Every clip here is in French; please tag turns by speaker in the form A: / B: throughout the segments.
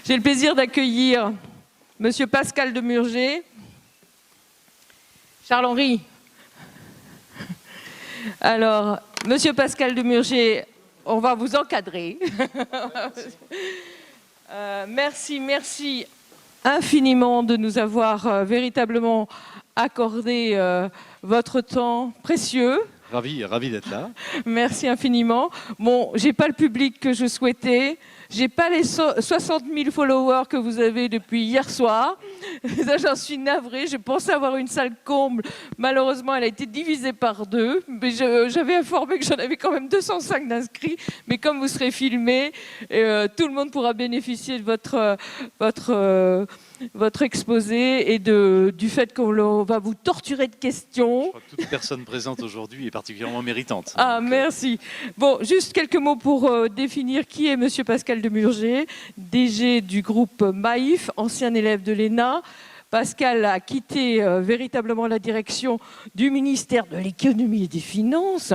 A: J'ai le plaisir d'accueillir Monsieur Pascal Demurger. Charles-Henri. Alors, Monsieur Pascal Demurger, on va vous encadrer. Merci infiniment de nous avoir véritablement accordé votre temps précieux.
B: Ravi d'être là.
A: Merci infiniment. Bon, j'ai pas le public que je souhaitais. J'ai pas les 60 000 followers que vous avez depuis hier soir. J'en suis navrée. Je pensais avoir une salle comble. Malheureusement, elle a été divisée par 2. Mais j'avais informé que j'en avais quand même 205 d'inscrits. Mais comme vous serez filmé, tout le monde pourra bénéficier de votre exposé et du fait qu'on va vous torturer de questions.
B: Je crois que toute personne présente aujourd'hui est particulièrement méritante.
A: Ah, merci. Bon, juste quelques mots pour définir qui est Monsieur Pascal Demurger, DG du groupe Maïf, ancien élève de l'ENA. Pascal a quitté véritablement la direction du ministère de l'économie et des finances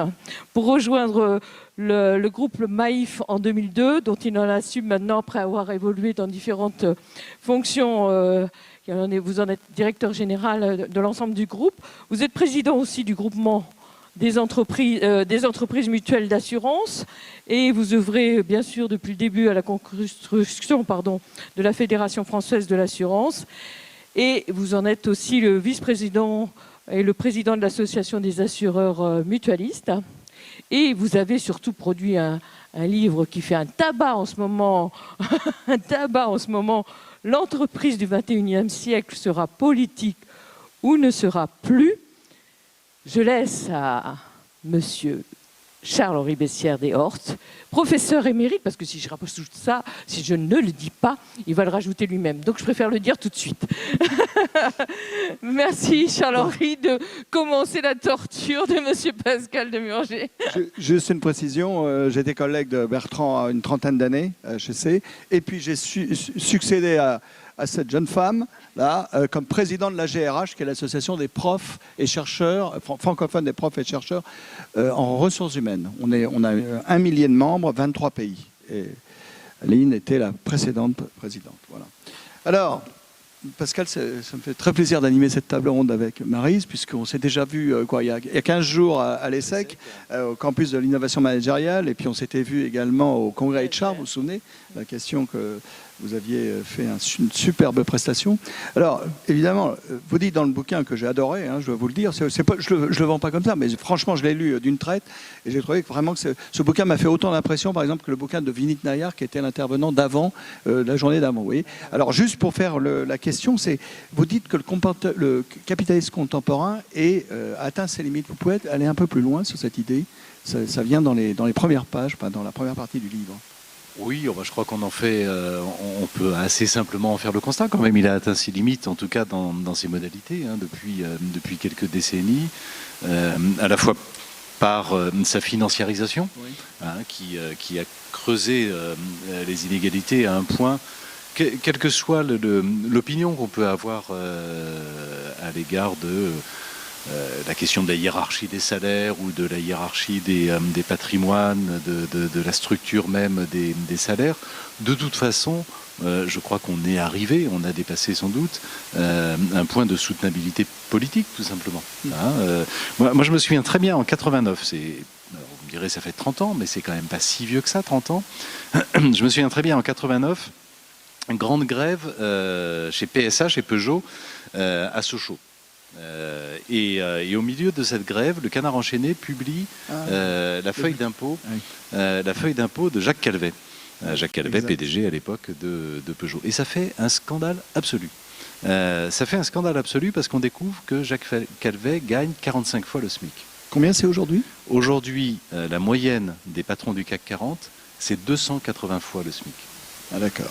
A: pour rejoindre le groupe Maïf en 2002, dont il en assume maintenant après avoir évolué dans différentes fonctions. Vous en êtes directeur général de l'ensemble du groupe. Vous êtes président aussi du groupement des entreprises mutuelles d'assurance et vous œuvrez bien sûr depuis le début à la construction de la Fédération française de l'assurance et vous en êtes aussi le vice-président et le président de l'association des assureurs mutualistes et vous avez surtout produit un livre qui fait un tabac en ce moment, L'entreprise du 21e siècle sera politique ou ne sera plus. Je laisse à Monsieur Charles-Henri Bessières des Hortes, professeur émérite, parce que si je rapproche tout ça, si je ne le dis pas, il va le rajouter lui-même. Donc je préfère le dire tout de suite. Merci Charles-Henri de commencer la torture de Monsieur Pascal Demurger.
C: Juste une précision, j'étais collègue de Bertrand à une trentaine d'années à HEC, et puis j'ai succédé à cette jeune femme là, comme président de la GRH, qui est l'association des profs et chercheurs, francophones des profs et chercheurs en ressources humaines. On a 1 millier de membres, 23 pays. Et Aline était la précédente présidente. Voilà. Alors, Pascal, ça me fait très plaisir d'animer cette table ronde avec Maryse, puisqu'on s'est déjà vu il y a 15 jours à l'ESSEC, au campus de l'innovation managériale, et puis on s'était vu également au congrès HR, vous vous souvenez, la question que vous aviez fait une superbe prestation. Alors, évidemment, vous dites dans le bouquin que j'ai adoré, je dois vous le dire, je ne le vends pas comme ça, mais franchement, je l'ai lu d'une traite, et j'ai trouvé que vraiment que ce bouquin m'a fait autant d'impression, par exemple, que le bouquin de Vinit Nayar, qui était l'intervenant d'avant, la journée d'avant. Vous voyez. Alors, juste pour faire la question, c'est, vous dites que le capitalisme contemporain atteint ses limites. Vous pouvez aller un peu plus loin sur cette idée. Ça vient dans les premières pages, dans la première partie du livre.
B: Oui, je crois qu'on en fait, on peut assez simplement en faire le constat quand même. Il a atteint ses limites, en tout cas dans ses modalités, depuis quelques décennies, à la fois par sa financiarisation, oui. Qui a creusé les inégalités à un point, quelle que soit l'opinion qu'on peut avoir à l'égard de la question de la hiérarchie des salaires ou de la hiérarchie des patrimoines, de la structure même des salaires. De toute façon, je crois qu'on est arrivé, on a dépassé sans doute un point de soutenabilité politique, tout simplement. Moi, je me souviens très bien, en 89, vous me direz ça fait 30 ans, mais c'est quand même pas si vieux que ça, 30 ans. Je me souviens très bien, en 89, une grande grève chez PSA, chez Peugeot, à Sochaux. Et au milieu de cette grève, le Canard enchaîné publie la feuille d'impôt de Jacques Calvet. Jacques Calvet, exact. PDG à l'époque de Peugeot. Et ça fait un scandale absolu. Ça fait un scandale absolu parce qu'on découvre que Jacques Calvet gagne 45 fois le SMIC.
C: Combien c'est aujourd'hui ?
B: Aujourd'hui, la moyenne des patrons du CAC 40, c'est 280 fois le SMIC.
C: Ah, d'accord.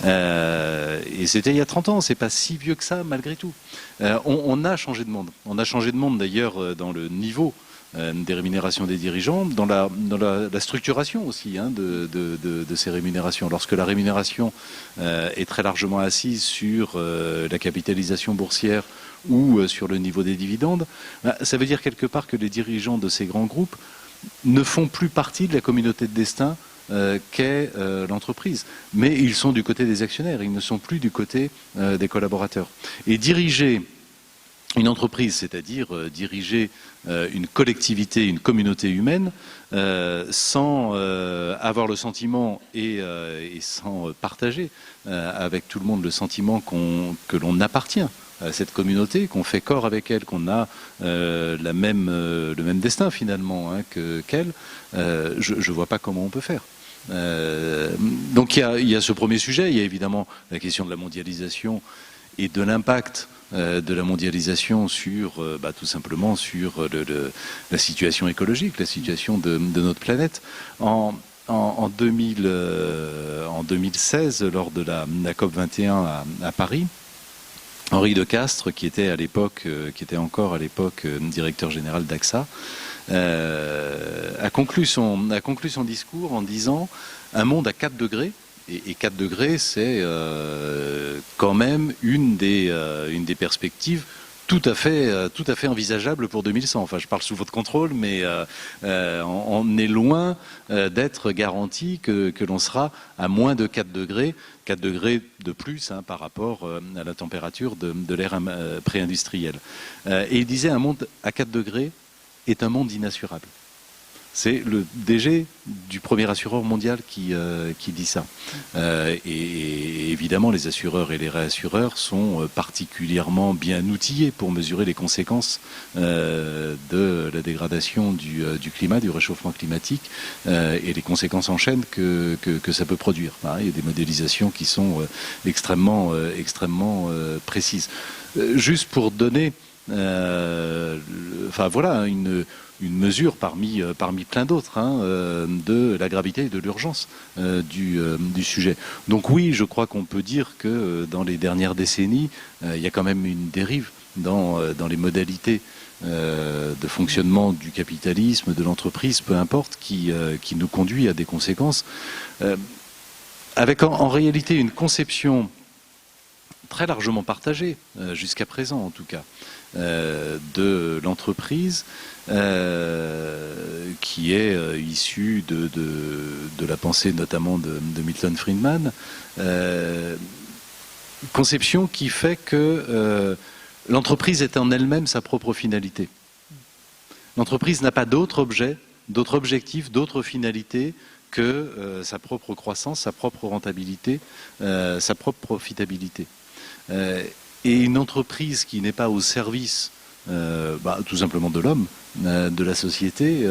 B: Et c'était il y a 30 ans, c'est pas si vieux que ça malgré tout. On a changé de monde. On a changé de monde d'ailleurs dans le niveau des rémunérations des dirigeants, dans la structuration aussi de ces rémunérations. Lorsque la rémunération est très largement assise sur la capitalisation boursière ou sur le niveau des dividendes, ça veut dire quelque part que les dirigeants de ces grands groupes ne font plus partie de la communauté de destin qu'est l'entreprise. Mais ils sont du côté des actionnaires, ils ne sont plus du côté des collaborateurs. Et diriger une entreprise, c'est-à-dire diriger une collectivité, une communauté humaine, sans avoir le sentiment et sans partager avec tout le monde le sentiment que l'on appartient à cette communauté, qu'on fait corps avec elle, qu'on a le même destin finalement qu'elle, je ne vois pas comment on peut faire. Donc il y a ce premier sujet, il y a évidemment la question de la mondialisation et de l'impact de la mondialisation sur, tout simplement sur la situation écologique, la situation de notre planète. En 2016, lors de la COP21 à Paris, Henri de Castres, qui était encore à l'époque directeur général d'AXA, a conclu son discours en disant un monde à 4 degrés. Et 4 degrés, c'est quand même une des perspectives tout à fait envisageable pour 2100. Enfin, je parle sous votre contrôle, mais on est loin d'être garanti que l'on sera à moins de 4 degrés de plus par rapport à la température de l'ère pré-industrielle. Et il disait un monde à 4 degrés est un monde inassurable. C'est le DG du premier assureur mondial qui dit ça. Et évidemment, les assureurs et les réassureurs sont particulièrement bien outillés pour mesurer les conséquences de la dégradation du climat, du réchauffement climatique et les conséquences en chaîne que ça peut produire. Il y a des modélisations qui sont extrêmement précises. Juste pour donner une mesure parmi plein d'autres de la gravité et de l'urgence du sujet. Donc oui, je crois qu'on peut dire que dans les dernières décennies, il y a quand même une dérive dans les modalités de fonctionnement du capitalisme, de l'entreprise, peu importe, qui nous conduit à des conséquences, avec en réalité une conception très largement partagée, jusqu'à présent en tout cas, de l'entreprise, qui est issue de la pensée notamment de Milton Friedman, conception qui fait que l'entreprise est en elle-même sa propre finalité. L'entreprise n'a pas d'autre objet, d'autre objectif, d'autre finalité que sa propre croissance, sa propre rentabilité, sa propre profitabilité. Et une entreprise qui n'est pas au service tout simplement de l'homme, de la société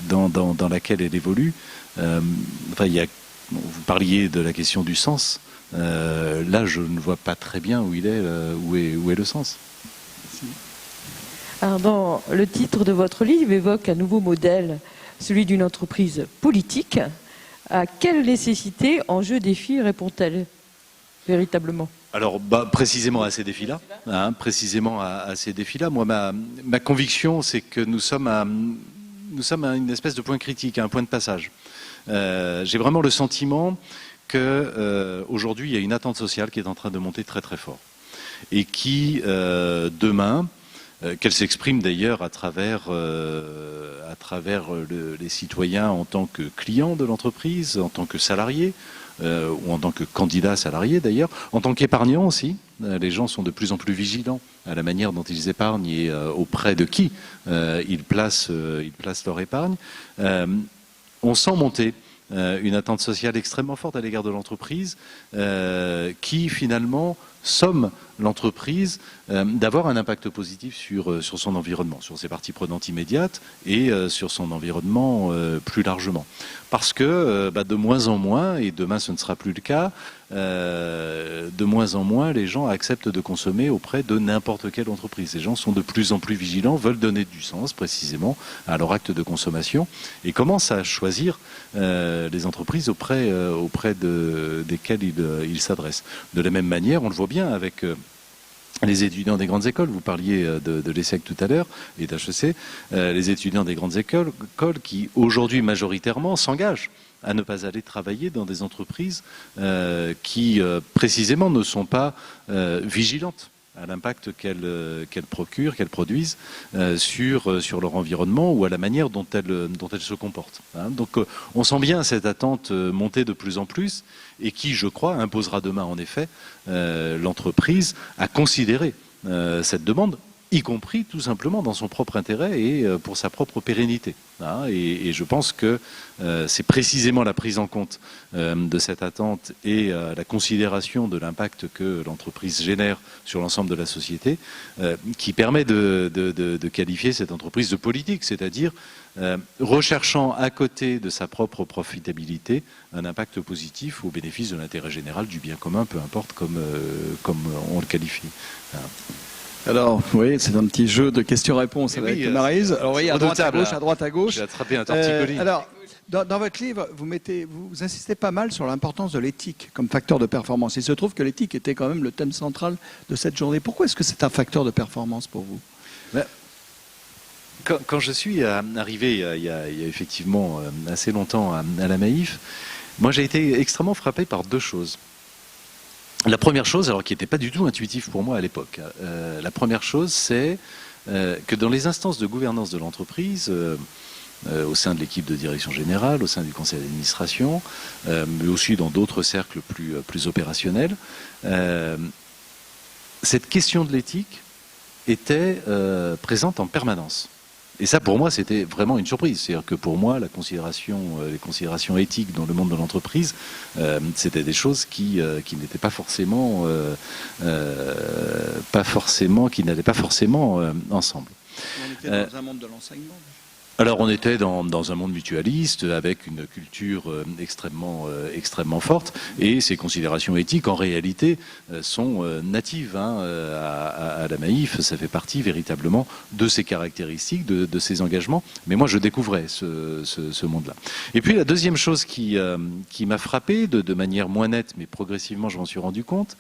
B: dans laquelle elle évolue, vous parliez de la question du sens, là je ne vois pas très bien où est le sens.
A: Alors, dans le titre de votre livre évoque un nouveau modèle, celui d'une entreprise politique. À quelle nécessité, enjeux, défis répond-elle véritablement ?
B: Alors, précisément à ces défis-là, Moi, ma conviction, c'est que nous sommes à une espèce de point critique, à un point de passage. J'ai vraiment le sentiment que aujourd'hui, il y a une attente sociale qui est en train de monter très très fort, et qui demain, qu'elle s'exprime d'ailleurs à travers les citoyens en tant que clients de l'entreprise, en tant que salariés, ou en tant que candidat salarié d'ailleurs, en tant qu'épargnant aussi. Les gens sont de plus en plus vigilants à la manière dont ils épargnent et auprès de qui ils placent leur épargne. On sent monter une attente sociale extrêmement forte à l'égard de l'entreprise qui finalement somme l'entreprise d'avoir un impact positif sur son environnement, sur ses parties prenantes immédiates et sur son environnement plus largement. Parce que de moins en moins, et demain ce ne sera plus le cas, de moins en moins les gens acceptent de consommer auprès de n'importe quelle entreprise. Les gens sont de plus en plus vigilants, veulent donner du sens précisément à leur acte de consommation et commencent à choisir les entreprises auprès desquelles ils s'adressent. De la même manière, on le voit bien avec les étudiants des grandes écoles. Vous parliez de l'ESSEC tout à l'heure et d'HEC. Les étudiants des grandes écoles qui aujourd'hui majoritairement s'engagent à ne pas aller travailler dans des entreprises qui précisément ne sont pas vigilantes à l'impact qu'elles procurent, qu'elles produisent sur leur environnement ou à la manière dont elles se comportent. Hein. Donc on sent bien cette attente monter de plus en plus et qui, je crois, imposera demain en effet l'entreprise à considérer cette demande, y compris tout simplement dans son propre intérêt et pour sa propre pérennité. Hein, et je pense que c'est précisément la prise en compte de cette attente et la considération de l'impact que l'entreprise génère sur l'ensemble de la société qui permet de qualifier cette entreprise de politique, c'est-à-dire recherchant à côté de sa propre profitabilité un impact positif au bénéfice de l'intérêt général, du bien commun, peu importe comme on le qualifie. Hein.
C: Alors, oui, c'est un petit jeu de questions-réponses avec Maryse. Alors, oui, à droite à gauche.
B: J'ai attrapé un torticolis.
C: Alors, dans votre livre, vous insistez pas mal sur l'importance de l'éthique comme facteur de performance. Il se trouve que l'éthique était quand même le thème central de cette journée. Pourquoi est-ce que c'est un facteur de performance pour vous ?
B: Quand je suis arrivé il y a effectivement assez longtemps à la Maïf, moi j'ai été extrêmement frappé par deux choses. La première chose, alors qui n'était pas du tout intuitive pour moi à l'époque, la première chose c'est que dans les instances de gouvernance de l'entreprise, au sein de l'équipe de direction générale, au sein du conseil d'administration, mais aussi dans d'autres cercles plus opérationnels, cette question de l'éthique était présente en permanence. Et ça, pour moi, c'était vraiment une surprise. C'est-à-dire que pour moi, les considérations éthiques dans le monde de l'entreprise, c'était des choses qui n'étaient pas forcément, qui n'allaient pas forcément ensemble.
C: On était dans un monde de l'enseignement.
B: Alors on était dans un monde mutualiste avec une culture extrêmement forte et ces considérations éthiques en réalité sont natives à la Maïf. Ça fait partie véritablement de ces caractéristiques, de ces engagements. Mais moi je découvrais ce monde-là. Et puis la deuxième chose qui m'a frappé de manière moins nette, mais progressivement je m'en suis rendu compte,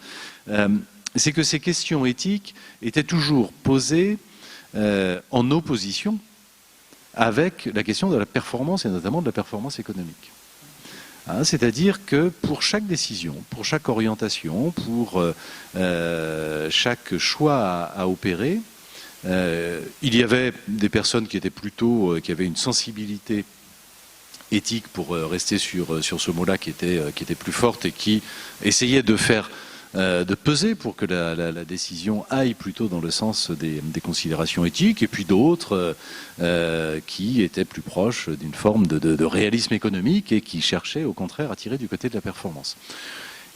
B: c'est que ces questions éthiques étaient toujours posées en opposition avec la question de la performance et notamment de la performance économique. Hein, c'est-à-dire que pour chaque décision, pour chaque orientation, pour chaque choix à opérer, il y avait des personnes qui étaient plutôt, qui avaient une sensibilité éthique, pour rester sur ce mot-là, qui était plus forte et qui essayait de peser pour que la décision aille plutôt dans le sens des considérations éthiques, et puis d'autres qui étaient plus proches d'une forme de réalisme économique et qui cherchaient au contraire à tirer du côté de la performance.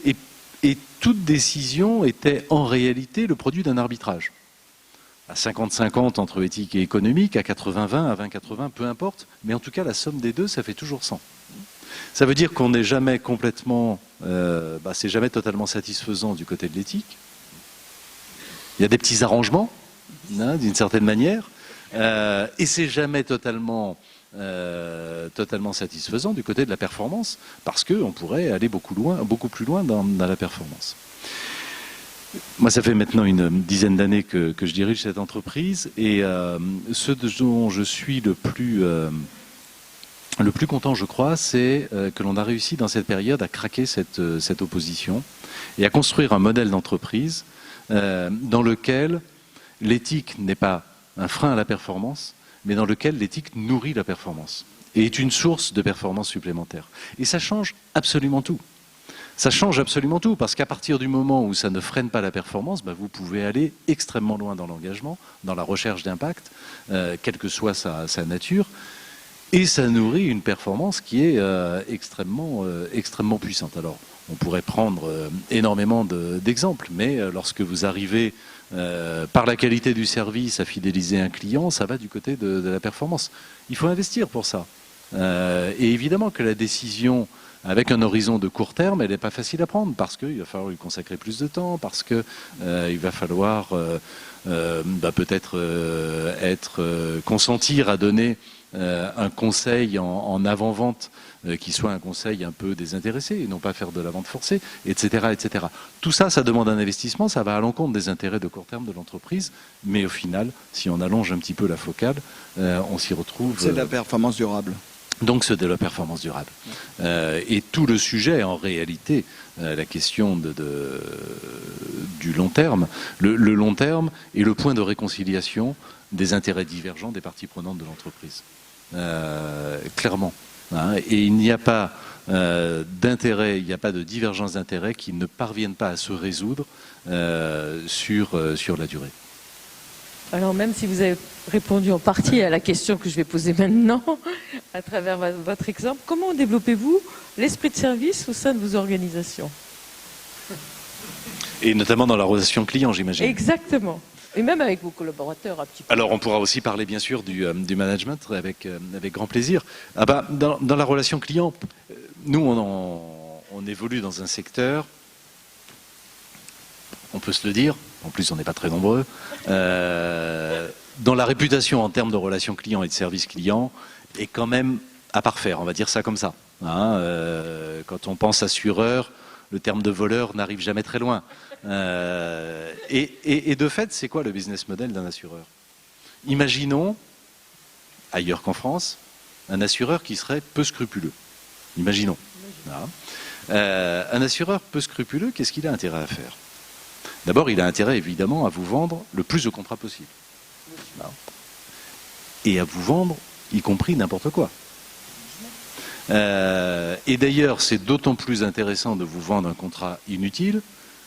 B: Et toute décision était en réalité le produit d'un arbitrage. À 50-50 entre éthique et économique, à 80-20, à 20-80, peu importe, mais en tout cas la somme des deux, ça fait toujours 100. Ça veut dire qu'on n'est jamais complètement, c'est jamais totalement satisfaisant du côté de l'éthique. Il y a des petits arrangements, d'une certaine manière, et c'est jamais totalement satisfaisant du côté de la performance, parce qu'on pourrait aller beaucoup plus loin dans la performance. Moi, ça fait maintenant une dizaine d'années que je dirige cette entreprise, et ce dont je suis le plus content, je crois, c'est que l'on a réussi dans cette période à craquer cette opposition et à construire un modèle d'entreprise dans lequel l'éthique n'est pas un frein à la performance, mais dans lequel l'éthique nourrit la performance et est une source de performance supplémentaire. Et ça change absolument tout. Ça change absolument tout, parce qu'à partir du moment où ça ne freine pas la performance, vous pouvez aller extrêmement loin dans l'engagement, dans la recherche d'impact, quelle que soit sa nature. Et ça nourrit une performance qui est extrêmement puissante. Alors, on pourrait prendre énormément d'exemples, mais lorsque vous arrivez par la qualité du service à fidéliser un client, ça va du côté de la performance. Il faut investir pour ça. Et évidemment que la décision avec un horizon de court terme, elle n'est pas facile à prendre, parce qu'il va falloir lui consacrer plus de temps, parce qu'il va falloir peut-être consentir à donner un conseil en avant-vente qui soit un conseil un peu désintéressé et non pas faire de la vente forcée, etc., etc. Tout ça, ça demande un investissement, ça va à l'encontre des intérêts de court terme de l'entreprise, mais au final, si on allonge un petit peu la focale, on s'y retrouve.
C: C'est de la performance durable.
B: donc ceux de la performance durable. Et tout le sujet, en réalité, la question du long terme, le long terme est le point de réconciliation des intérêts divergents des parties prenantes de l'entreprise. Clairement. Hein, et il n'y a pas d'intérêt, il n'y a pas de divergence d'intérêts qui ne parviennent pas à se résoudre sur la durée.
A: Alors même si vous avez répondu en partie à la question que je vais poser maintenant, à travers votre exemple, comment développez-vous l'esprit de service au sein de vos organisations?
B: Et notamment dans la relation client, j'imagine.
A: Exactement. Et même avec vos collaborateurs un petit peu.
B: Alors on pourra aussi parler bien sûr du management avec grand plaisir. Ah bah, dans la relation client, nous on évolue dans un secteur, on peut se le dire, en plus on n'est pas très nombreux, dont la réputation en termes de relation client et de service client est quand même à parfaire, on va dire ça comme ça. Hein, quand on pense assureur, le terme de voleur n'arrive jamais très loin. Et de fait, c'est quoi le business model d'un assureur? Imaginons, ailleurs qu'en France, un assureur qui serait peu scrupuleux. Imaginons. Un assureur peu scrupuleux, qu'est-ce qu'il a intérêt à faire? D'abord, il a intérêt évidemment à vous vendre le plus de contrats possible. Et à vous vendre, y compris n'importe quoi. Et d'ailleurs, c'est d'autant plus intéressant de vous vendre un contrat inutile,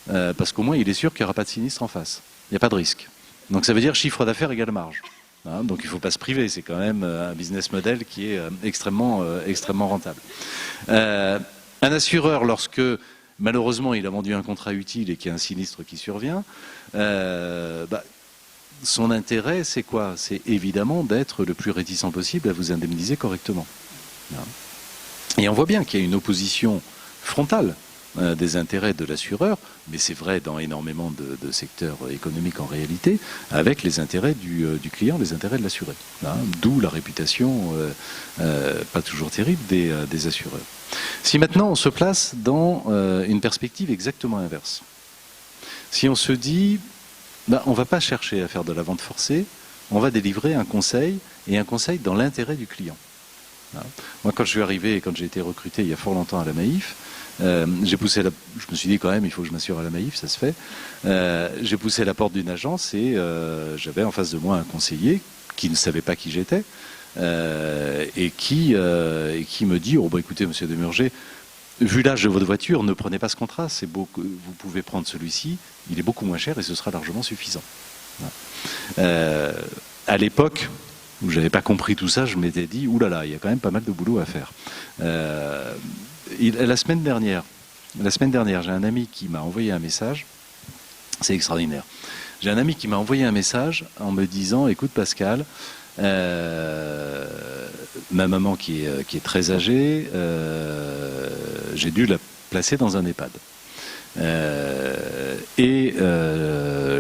B: parce qu'au moins il est sûr qu'il n'y aura pas de sinistre en face. Il n'y a pas de risque. Donc ça veut dire chiffre d'affaires égale marge. Hein, donc il ne faut pas se priver, c'est quand même un business model qui est extrêmement rentable. Un assureur, lorsque malheureusement il a vendu un contrat utile et qu'il y a un sinistre qui survient, son intérêt c'est quoi? C'est évidemment d'être le plus réticent possible à vous indemniser correctement. Et on voit bien qu'il y a une opposition frontale des intérêts de l'assureur, mais c'est vrai dans énormément de secteurs économiques en réalité, avec les intérêts du client, les intérêts de l'assuré. Hein, d'où la réputation pas toujours terrible des assureurs. Si maintenant on se place dans une perspective exactement inverse, si on se dit, on ne va pas chercher à faire de la vente forcée, on va délivrer un conseil, et un conseil dans l'intérêt du client. Moi, quand je suis arrivé et quand j'ai été recruté il y a fort longtemps à la Maïf, je me suis dit quand même, il faut que je m'assure à la Maïf, ça se fait. J'ai poussé la porte d'une agence et j'avais en face de moi un conseiller qui ne savait pas qui j'étais et qui me dit, écoutez, monsieur Demurger, vu l'âge de votre voiture, ne prenez pas ce contrat, vous pouvez prendre celui-ci, il est beaucoup moins cher et ce sera largement suffisant. À l'époque où je n'avais pas compris tout ça, je m'étais dit, oulala, il y a quand même pas mal de boulot à faire. La semaine dernière, j'ai un ami qui m'a envoyé un message, c'est extraordinaire. J'ai un ami qui m'a envoyé un message en me disant, écoute Pascal, ma maman qui est très âgée, j'ai dû la placer dans un EHPAD.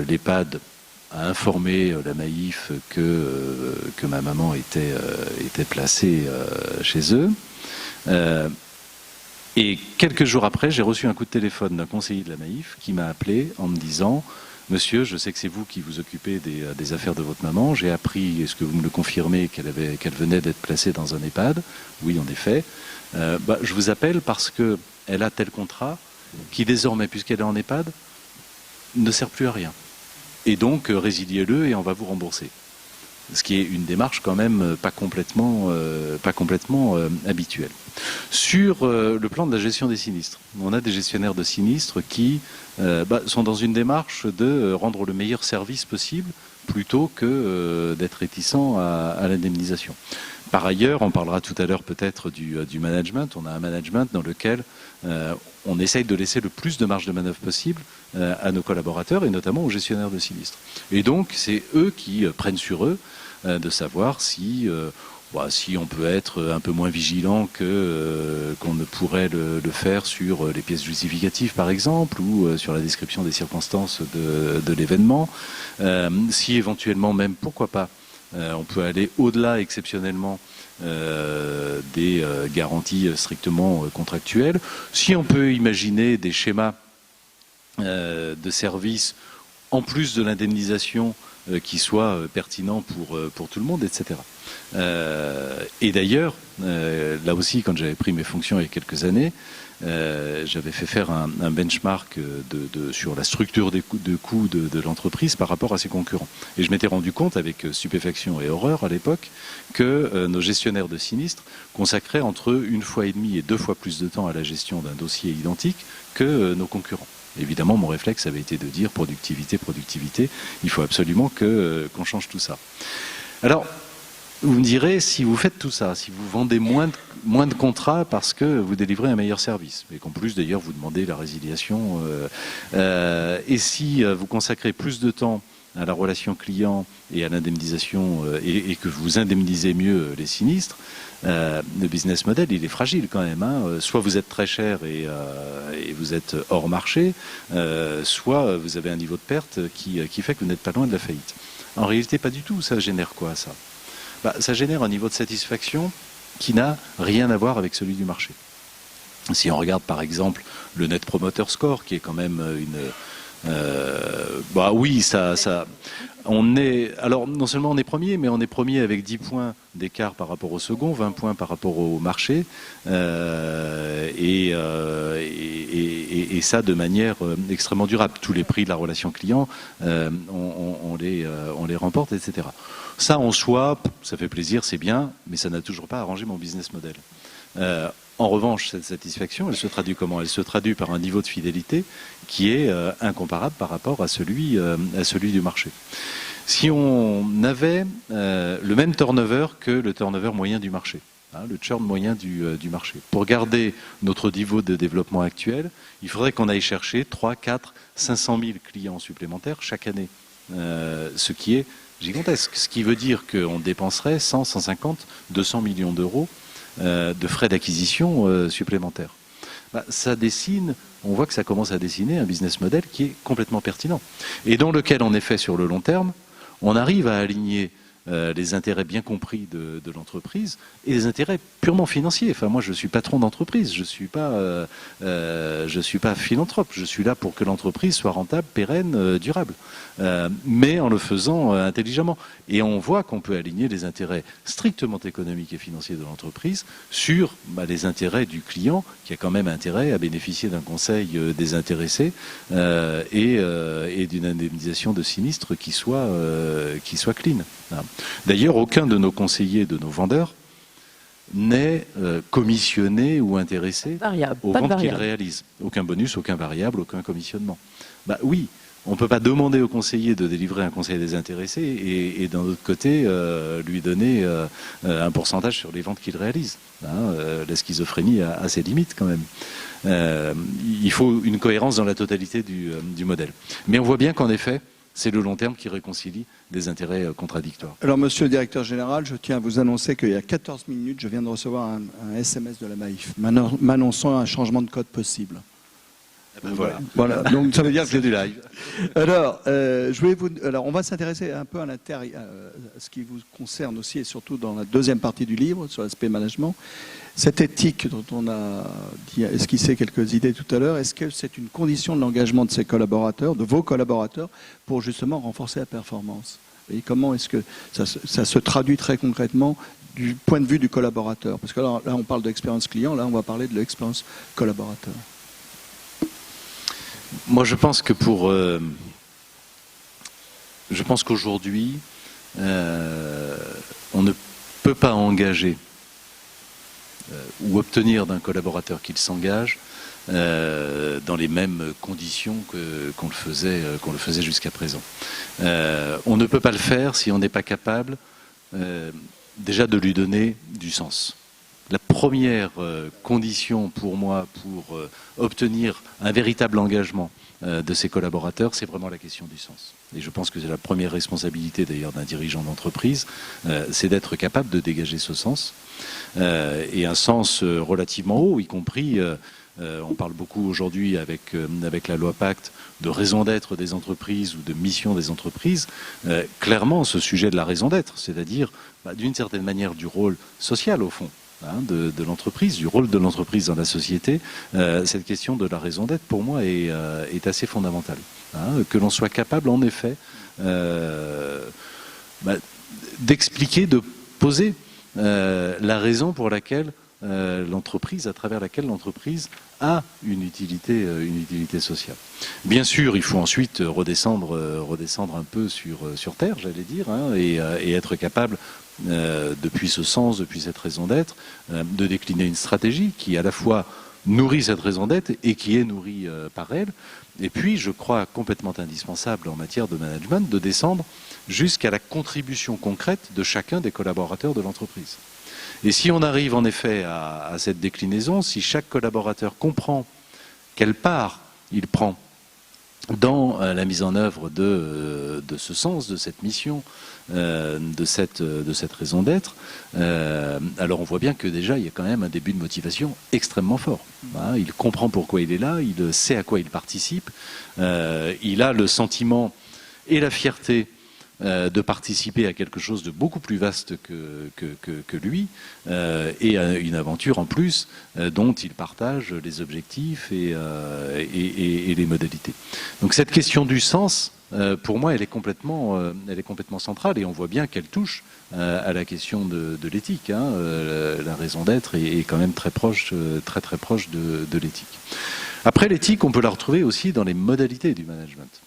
B: L'EHPAD a informé la Maïf que ma maman était placée chez eux. Et quelques jours après, j'ai reçu un coup de téléphone d'un conseiller de la Maïf qui m'a appelé en me disant « Monsieur, je sais que c'est vous qui vous occupez des affaires de votre maman. J'ai appris, est-ce que vous me le confirmez, qu'elle venait d'être placée dans un EHPAD ?» Oui, en effet. Je vous appelle parce qu'elle a tel contrat qui désormais, puisqu'elle est en EHPAD, ne sert plus à rien. Et donc, résiliez-le et on va vous rembourser. Ce qui est une démarche quand même pas complètement habituelle. Sur le plan de la gestion des sinistres, on a des gestionnaires de sinistres qui sont dans une démarche de rendre le meilleur service possible plutôt que d'être réticents à l'indemnisation. Par ailleurs, on parlera tout à l'heure peut-être du management. On a un management dans lequel on essaye de laisser le plus de marge de manœuvre possible à nos collaborateurs et notamment aux gestionnaires de sinistres. Et donc, c'est eux qui prennent sur eux de savoir si on peut être un peu moins vigilant qu'on ne pourrait le faire sur les pièces justificatives, par exemple, ou sur la description des circonstances de l'événement. Si éventuellement même, pourquoi pas, on peut aller au-delà exceptionnellement des garanties strictement contractuelles. Si on peut imaginer des schémas de service en plus de l'indemnisation qui soit pertinent pour tout le monde, etc. Et d'ailleurs, là aussi, quand j'avais pris mes fonctions il y a quelques années, j'avais fait faire un benchmark sur la structure de coûts de l'entreprise par rapport à ses concurrents. Et je m'étais rendu compte, avec stupéfaction et horreur à l'époque, que nos gestionnaires de sinistres consacraient entre 1,5 fois et 2 fois plus de temps à la gestion d'un dossier identique que nos concurrents. Évidemment, mon réflexe avait été de dire productivité, productivité, il faut absolument qu'on change tout ça. Alors, vous me direz, si vous faites tout ça, si vous vendez moins de contrats parce que vous délivrez un meilleur service, et qu'en plus d'ailleurs vous demandez la résiliation, et si vous consacrez plus de temps à la relation client et à l'indemnisation, et que vous indemnisez mieux les sinistres, le business model, il est fragile quand même. Hein. Soit vous êtes très cher et vous êtes hors marché, soit vous avez un niveau de perte qui fait que vous n'êtes pas loin de la faillite. En réalité, pas du tout. Ça génère quoi, ça ? Ça génère un niveau de satisfaction qui n'a rien à voir avec celui du marché. Si on regarde par exemple le Net Promoter Score, qui est quand même oui, on est, alors non seulement on est premier, mais on est premier avec 10 points d'écart par rapport au second, 20 points par rapport au marché, et ça de manière extrêmement durable. Tous les prix de la relation client, on les remporte, etc. Ça en soi, ça fait plaisir, c'est bien, mais ça n'a toujours pas arrangé mon business model. En revanche, cette satisfaction, elle se traduit comment ? Elle se traduit par un niveau de fidélité qui est incomparable par rapport à celui du marché. Si on avait le même turnover que le turnover moyen du marché, le churn moyen du marché, pour garder notre niveau de développement actuel, il faudrait qu'on aille chercher 3, 4, 500 000 clients supplémentaires chaque année, ce qui est gigantesque. Ce qui veut dire qu'on dépenserait 100, 150, 200 millions d'euros de frais d'acquisition supplémentaires. Ça dessine, on voit que ça commence à dessiner un business model qui est complètement pertinent et dans lequel, en effet, sur le long terme, on arrive à aligner les intérêts bien compris de l'entreprise et les intérêts purement financiers. Enfin, moi, je suis patron d'entreprise, je suis pas philanthrope. Je suis là pour que l'entreprise soit rentable, pérenne, durable, mais en le faisant intelligemment. Et on voit qu'on peut aligner les intérêts strictement économiques et financiers de l'entreprise sur les intérêts du client, qui a quand même intérêt à bénéficier d'un conseil désintéressé et d'une indemnisation de sinistre qui soit clean. D'ailleurs, aucun de nos conseillers, de nos vendeurs, n'est commissionné ou intéressé aux ventes qu'ils réalisent. Aucun bonus, aucun variable, aucun commissionnement. Oui, on ne peut pas demander au conseiller de délivrer un conseil désintéressé et d'un autre côté lui donner un pourcentage sur les ventes qu'il réalise. La schizophrénie a ses limites quand même. Il faut une cohérence dans la totalité du modèle. Mais on voit bien qu'en effet, c'est le long terme qui réconcilie des intérêts contradictoires.
C: Alors, monsieur le directeur général, je tiens à vous annoncer qu'il y a 14 minutes, je viens de recevoir un SMS de la Maïf m'annonçant un changement de code possible. Voilà. Donc ça veut dire que
B: c'est du live.
C: Alors, on va s'intéresser un peu à ce qui vous concerne aussi, et surtout dans la deuxième partie du livre, sur l'aspect management. Cette éthique dont on a esquissé quelques idées tout à l'heure, est-ce que c'est une condition de l'engagement de ses collaborateurs, de vos collaborateurs, pour justement renforcer la performance ? Et comment est-ce que ça se traduit très concrètement du point de vue du collaborateur ? Parce que là, on parle d'expérience client, là, on va parler de l'expérience collaborateur.
B: Moi, je pense que je pense qu'aujourd'hui, on ne peut pas engager ou obtenir d'un collaborateur qu'il s'engage dans les mêmes conditions qu'on le faisait jusqu'à présent. On ne peut pas le faire si on n'est pas capable déjà de lui donner du sens. La première condition pour moi pour obtenir un véritable engagement de ses collaborateurs, c'est vraiment la question du sens. Et je pense que c'est la première responsabilité d'ailleurs d'un dirigeant d'entreprise, c'est d'être capable de dégager ce sens, et un sens relativement haut, y compris, on parle beaucoup aujourd'hui avec la loi Pacte de raison d'être des entreprises ou de mission des entreprises, clairement ce sujet de la raison d'être, c'est-à-dire d'une certaine manière du rôle social au fond, de l'entreprise, du rôle de l'entreprise dans la société, cette question de la raison d'être, pour moi, est assez fondamentale. Que l'on soit capable, en effet, d'expliquer, de poser la raison pour laquelle l'entreprise, à travers laquelle l'entreprise a une utilité sociale. Bien sûr, il faut ensuite redescendre un peu sur terre, j'allais dire, hein, et être capable, depuis ce sens, depuis cette raison d'être, de décliner une stratégie qui à la fois nourrit cette raison d'être et qui est nourrie par elle. Et puis, je crois complètement indispensable en matière de management de descendre jusqu'à la contribution concrète de chacun des collaborateurs de l'entreprise. Et si on arrive en effet à cette déclinaison, si chaque collaborateur comprend quelle part il prend dans la mise en œuvre de ce sens, de cette mission, de cette raison d'être, alors on voit bien que déjà il y a quand même un début de motivation extrêmement fort. Hein, il comprend pourquoi il est là, il sait à quoi il participe, il a le sentiment et la fierté de participer à quelque chose de beaucoup plus vaste que lui, et à une aventure en plus dont il partage les objectifs et les modalités. Donc cette question du sens, pour moi, elle est complètement centrale, et on voit bien qu'elle touche à la question de l'éthique. Hein. La raison d'être est quand même très proche de l'éthique. Après, l'éthique, on peut la retrouver aussi dans les modalités du management.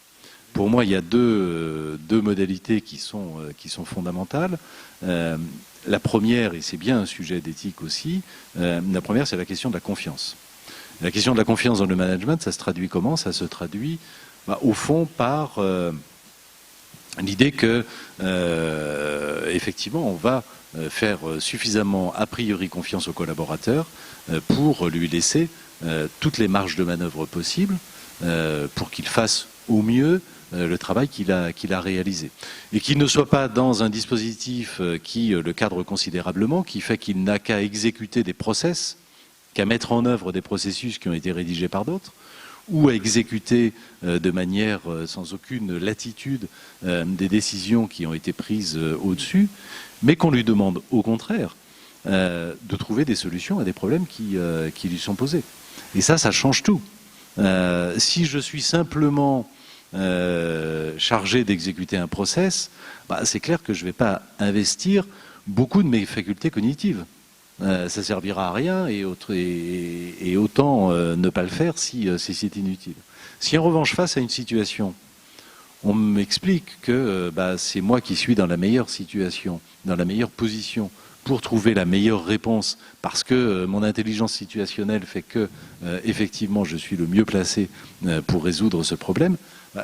B: Pour moi, il y a deux modalités qui sont fondamentales. La première, et c'est bien un sujet d'éthique aussi, la première, c'est la question de la confiance. La question de la confiance dans le management, ça se traduit comment? Ça se traduit, au fond, par l'idée que, effectivement, on va faire suffisamment a priori confiance au collaborateur pour lui laisser toutes les marges de manœuvre possibles pour qu'il fasse au mieux le travail qu'il a réalisé. Et qu'il ne soit pas dans un dispositif qui le cadre considérablement, qui fait qu'il n'a qu'à exécuter des process, qu'à mettre en œuvre des processus qui ont été rédigés par d'autres, ou à exécuter de manière sans aucune latitude des décisions qui ont été prises au-dessus, mais qu'on lui demande au contraire de trouver des solutions à des problèmes qui lui sont posés. Et ça change tout. Si je suis simplement chargé d'exécuter un process, c'est clair que je ne vais pas investir beaucoup de mes facultés cognitives. Ça servira à rien et autant ne pas le faire si c'est inutile. Si en revanche, face à une situation, on m'explique que c'est moi qui suis dans la meilleure situation, dans la meilleure position pour trouver la meilleure réponse, parce que mon intelligence situationnelle fait que, effectivement, je suis le mieux placé pour résoudre ce problème,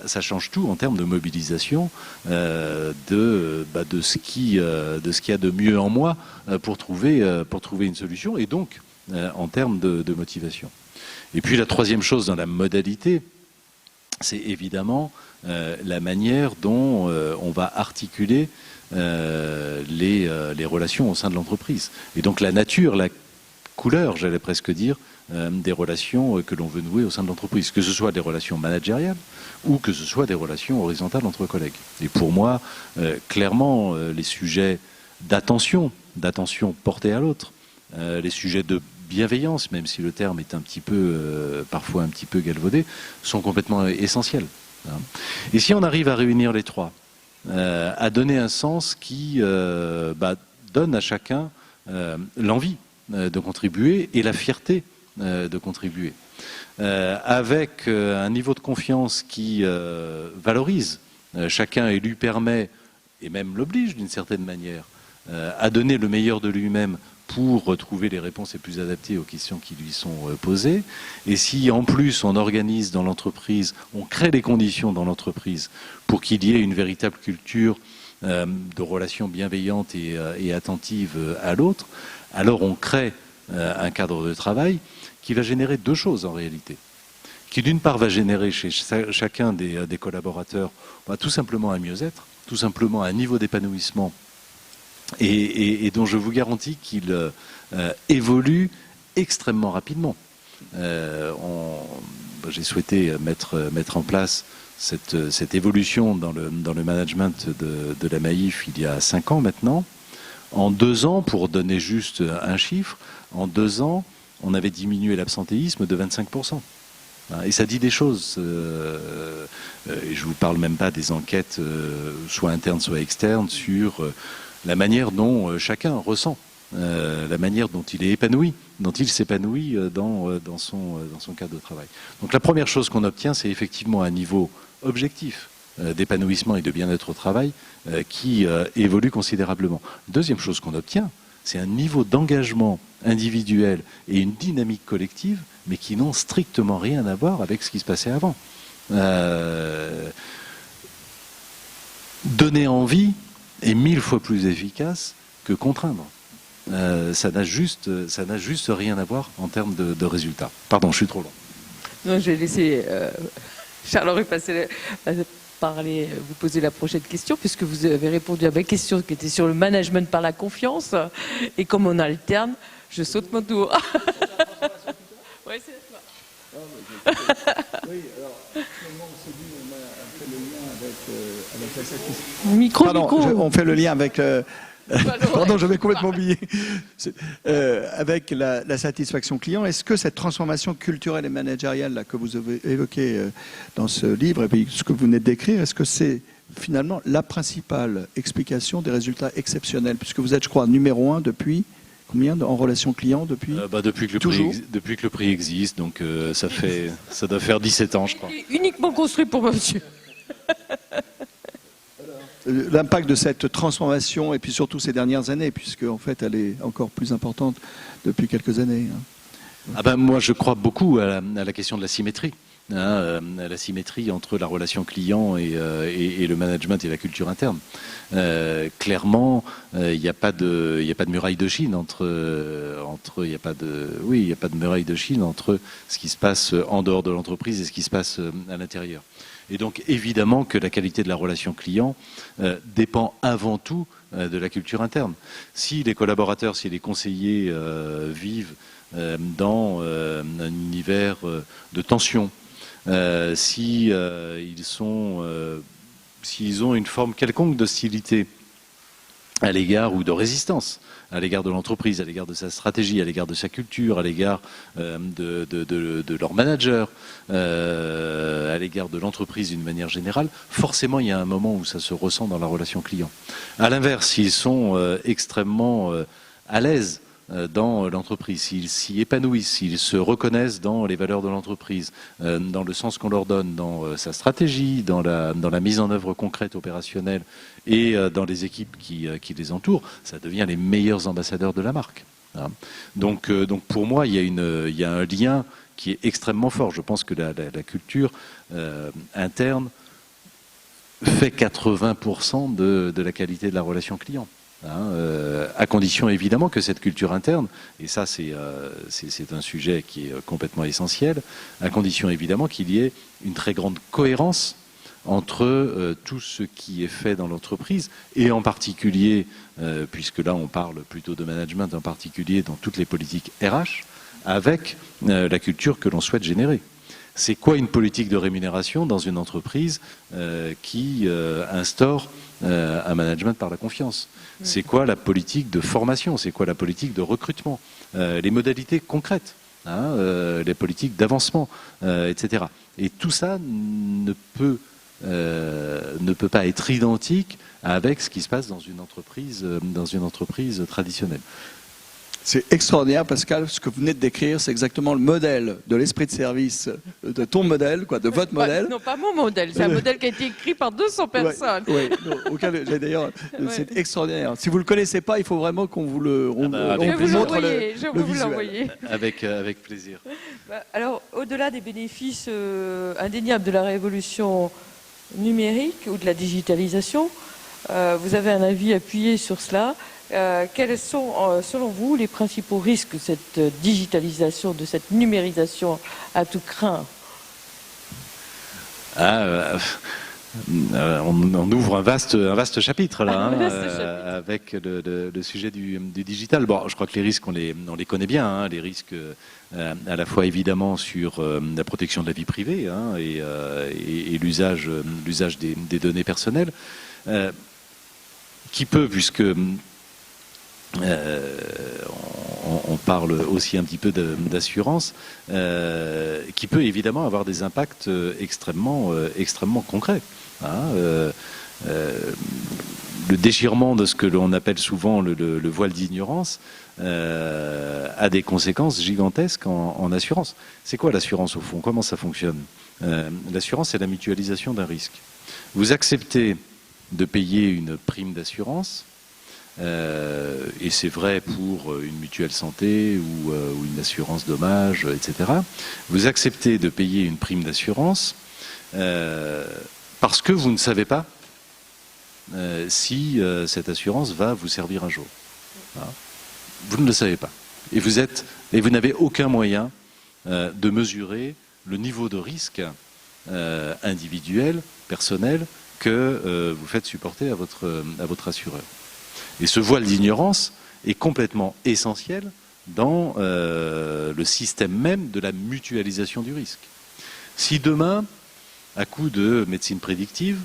B: ça change tout en termes de mobilisation de ce qu'il y a de mieux en moi pour trouver une solution, et donc en termes de motivation. Et puis la troisième chose dans la modalité, c'est évidemment la manière dont on va articuler les relations au sein de l'entreprise. Et donc la nature, la couleur, j'allais presque dire, des relations que l'on veut nouer au sein de l'entreprise, que ce soit des relations managériales ou que ce soit des relations horizontales entre collègues. Et pour moi, clairement, les sujets d'attention portée à l'autre, les sujets de bienveillance, même si le terme est parfois un petit peu galvaudé, sont complètement essentiels. Et si on arrive à réunir les trois, à donner un sens qui donne à chacun l'envie de contribuer et la fierté de contribuer, avec un niveau de confiance qui valorise chacun et lui permet, et même l'oblige d'une certaine manière, à donner le meilleur de lui-même pour trouver les réponses les plus adaptées aux questions qui lui sont posées. Et si en plus on organise dans l'entreprise, on crée les conditions dans l'entreprise pour qu'il y ait une véritable culture de relations bienveillantes et attentives à l'autre, alors on crée un cadre de travail qui va générer deux choses en réalité. Qui d'une part va générer chez chacun des collaborateurs tout simplement un mieux-être, tout simplement un niveau d'épanouissement et dont je vous garantis qu'il évolue extrêmement rapidement. J'ai souhaité mettre en place cette évolution dans le management de la Maïf il y a 5 ans maintenant. En 2 ans, pour donner juste un chiffre, en 2 ans, on avait diminué l'absentéisme de 25%. Et ça dit des choses. Et je vous parle même pas des enquêtes, soit internes, soit externes, sur la manière dont chacun ressent, la manière dont il est épanoui, dont il s'épanouit dans son cadre de travail. Donc la première chose qu'on obtient, c'est effectivement un niveau objectif d'épanouissement et de bien-être au travail qui évolue considérablement. Deuxième chose qu'on obtient, c'est un niveau d'engagement individuel et une dynamique collective, mais qui n'ont strictement rien à voir avec ce qui se passait avant. Donner envie est 1000 fois plus efficace que contraindre. Ça n'a juste rien à voir en termes de résultats. Pardon, je suis trop long.
A: Non, je vais laisser Charles-Henri parler, vous poser la prochaine question, puisque vous avez répondu à ma question qui était sur le management par la confiance. Et comme on alterne, je saute mon tour. Oui, c'est toi.
C: Oui, alors, finalement, on s'est dit, on fait le lien avec la satisfaction.
A: Micro,
C: Pardon,
A: micro.
C: on fait le lien avec... Pardon, je vais complètement oublier. Avec la satisfaction client, est-ce que cette transformation culturelle et managériale là, que vous avez évoquée dans ce livre, et puis ce que vous venez de décrire, est-ce que c'est finalement la principale explication des résultats exceptionnels, puisque vous êtes, je crois, numéro 1 depuis combien en relation client depuis
B: depuis que le prix existe, donc ça doit faire 17 ans, je crois.
A: Uniquement construit pour monsieur.
C: L'impact de cette transformation, et puis surtout ces dernières années, puisque en fait elle est encore plus importante depuis quelques années.
B: Moi, je crois beaucoup à la question de la symétrie. À la symétrie entre la relation client et le management et la culture interne. Clairement, il n'y a pas de muraille de Chine il n'y a pas de muraille de Chine entre ce qui se passe en dehors de l'entreprise et ce qui se passe à l'intérieur. Et donc, évidemment que la qualité de la relation client dépend avant tout de la culture interne. Si les collaborateurs, si les conseillers vivent dans un univers de tension, s'ils ont une forme quelconque d'hostilité à l'égard ou de résistance à l'égard de l'entreprise, à l'égard de sa stratégie, à l'égard de sa culture, à l'égard de leur manager, à l'égard de l'entreprise d'une manière générale, forcément il y a un moment où ça se ressent dans la relation client. À l'inverse, s'ils sont extrêmement à l'aise dans l'entreprise, s'ils s'y épanouissent, s'ils se reconnaissent dans les valeurs de l'entreprise, dans le sens qu'on leur donne, dans sa stratégie, dans la mise en œuvre concrète, opérationnelle et dans les équipes qui les entourent, ça devient les meilleurs ambassadeurs de la marque. Donc pour moi, il y a un lien qui est extrêmement fort. Je pense que la culture interne fait 80% de la qualité de la relation client. À condition évidemment que cette culture interne, et ça c'est un sujet qui est complètement essentiel, à condition évidemment qu'il y ait une très grande cohérence entre tout ce qui est fait dans l'entreprise, et en particulier, puisque là on parle plutôt de management, en particulier dans toutes les politiques RH, avec la culture que l'on souhaite générer. C'est quoi une politique de rémunération dans une entreprise qui instaure un management par la confiance? C'est quoi la politique de formation? C'est quoi la politique de recrutement? Les modalités concrètes, les politiques d'avancement, etc. Et tout ça ne peut pas être identique avec ce qui se passe dans une entreprise traditionnelle.
C: C'est extraordinaire, Pascal, ce que vous venez de décrire, c'est exactement le modèle de l'esprit de service, de ton modèle, de votre modèle.
A: Non, pas mon modèle, c'est un modèle qui a été écrit par 200 personnes.
C: Oui, d'ailleurs, c'est extraordinaire. Si vous ne le connaissez pas, il faut vraiment qu'on vous le montre
A: je vais vous l'envoyer.
B: Avec plaisir.
A: Alors, au-delà des bénéfices indéniables de la révolution numérique ou de la digitalisation, vous avez un avis appuyé sur cela. Quels sont, selon vous, les principaux risques de cette digitalisation, de cette numérisation à tout crin?
B: On ouvre un vaste chapitre là, avec le sujet du digital. Bon, je crois que les risques, on les connaît bien, les risques à la fois évidemment sur la protection de la vie privée et l'usage des données personnelles, qui peut, puisque on parle aussi un petit peu d'assurance, qui peut évidemment avoir des impacts extrêmement concrets. Hein, le déchirement de ce que l'on appelle souvent le voile d'ignorance a des conséquences gigantesques en assurance. C'est quoi l'assurance au fond? Comment ça fonctionne? L'assurance, c'est la mutualisation d'un risque. Vous acceptez de payer une prime d'assurance, et c'est vrai pour une mutuelle santé ou une assurance dommage, etc. Vous acceptez de payer une prime d'assurance parce que vous ne savez pas si cette assurance va vous servir un jour. Hein? Vous ne le savez pas. Et vous n'avez aucun moyen de mesurer le niveau de risque individuel, personnel, que vous faites supporter à votre assureur. Et ce voile d'ignorance est complètement essentiel dans le système même de la mutualisation du risque. Si demain, à coup de médecine prédictive,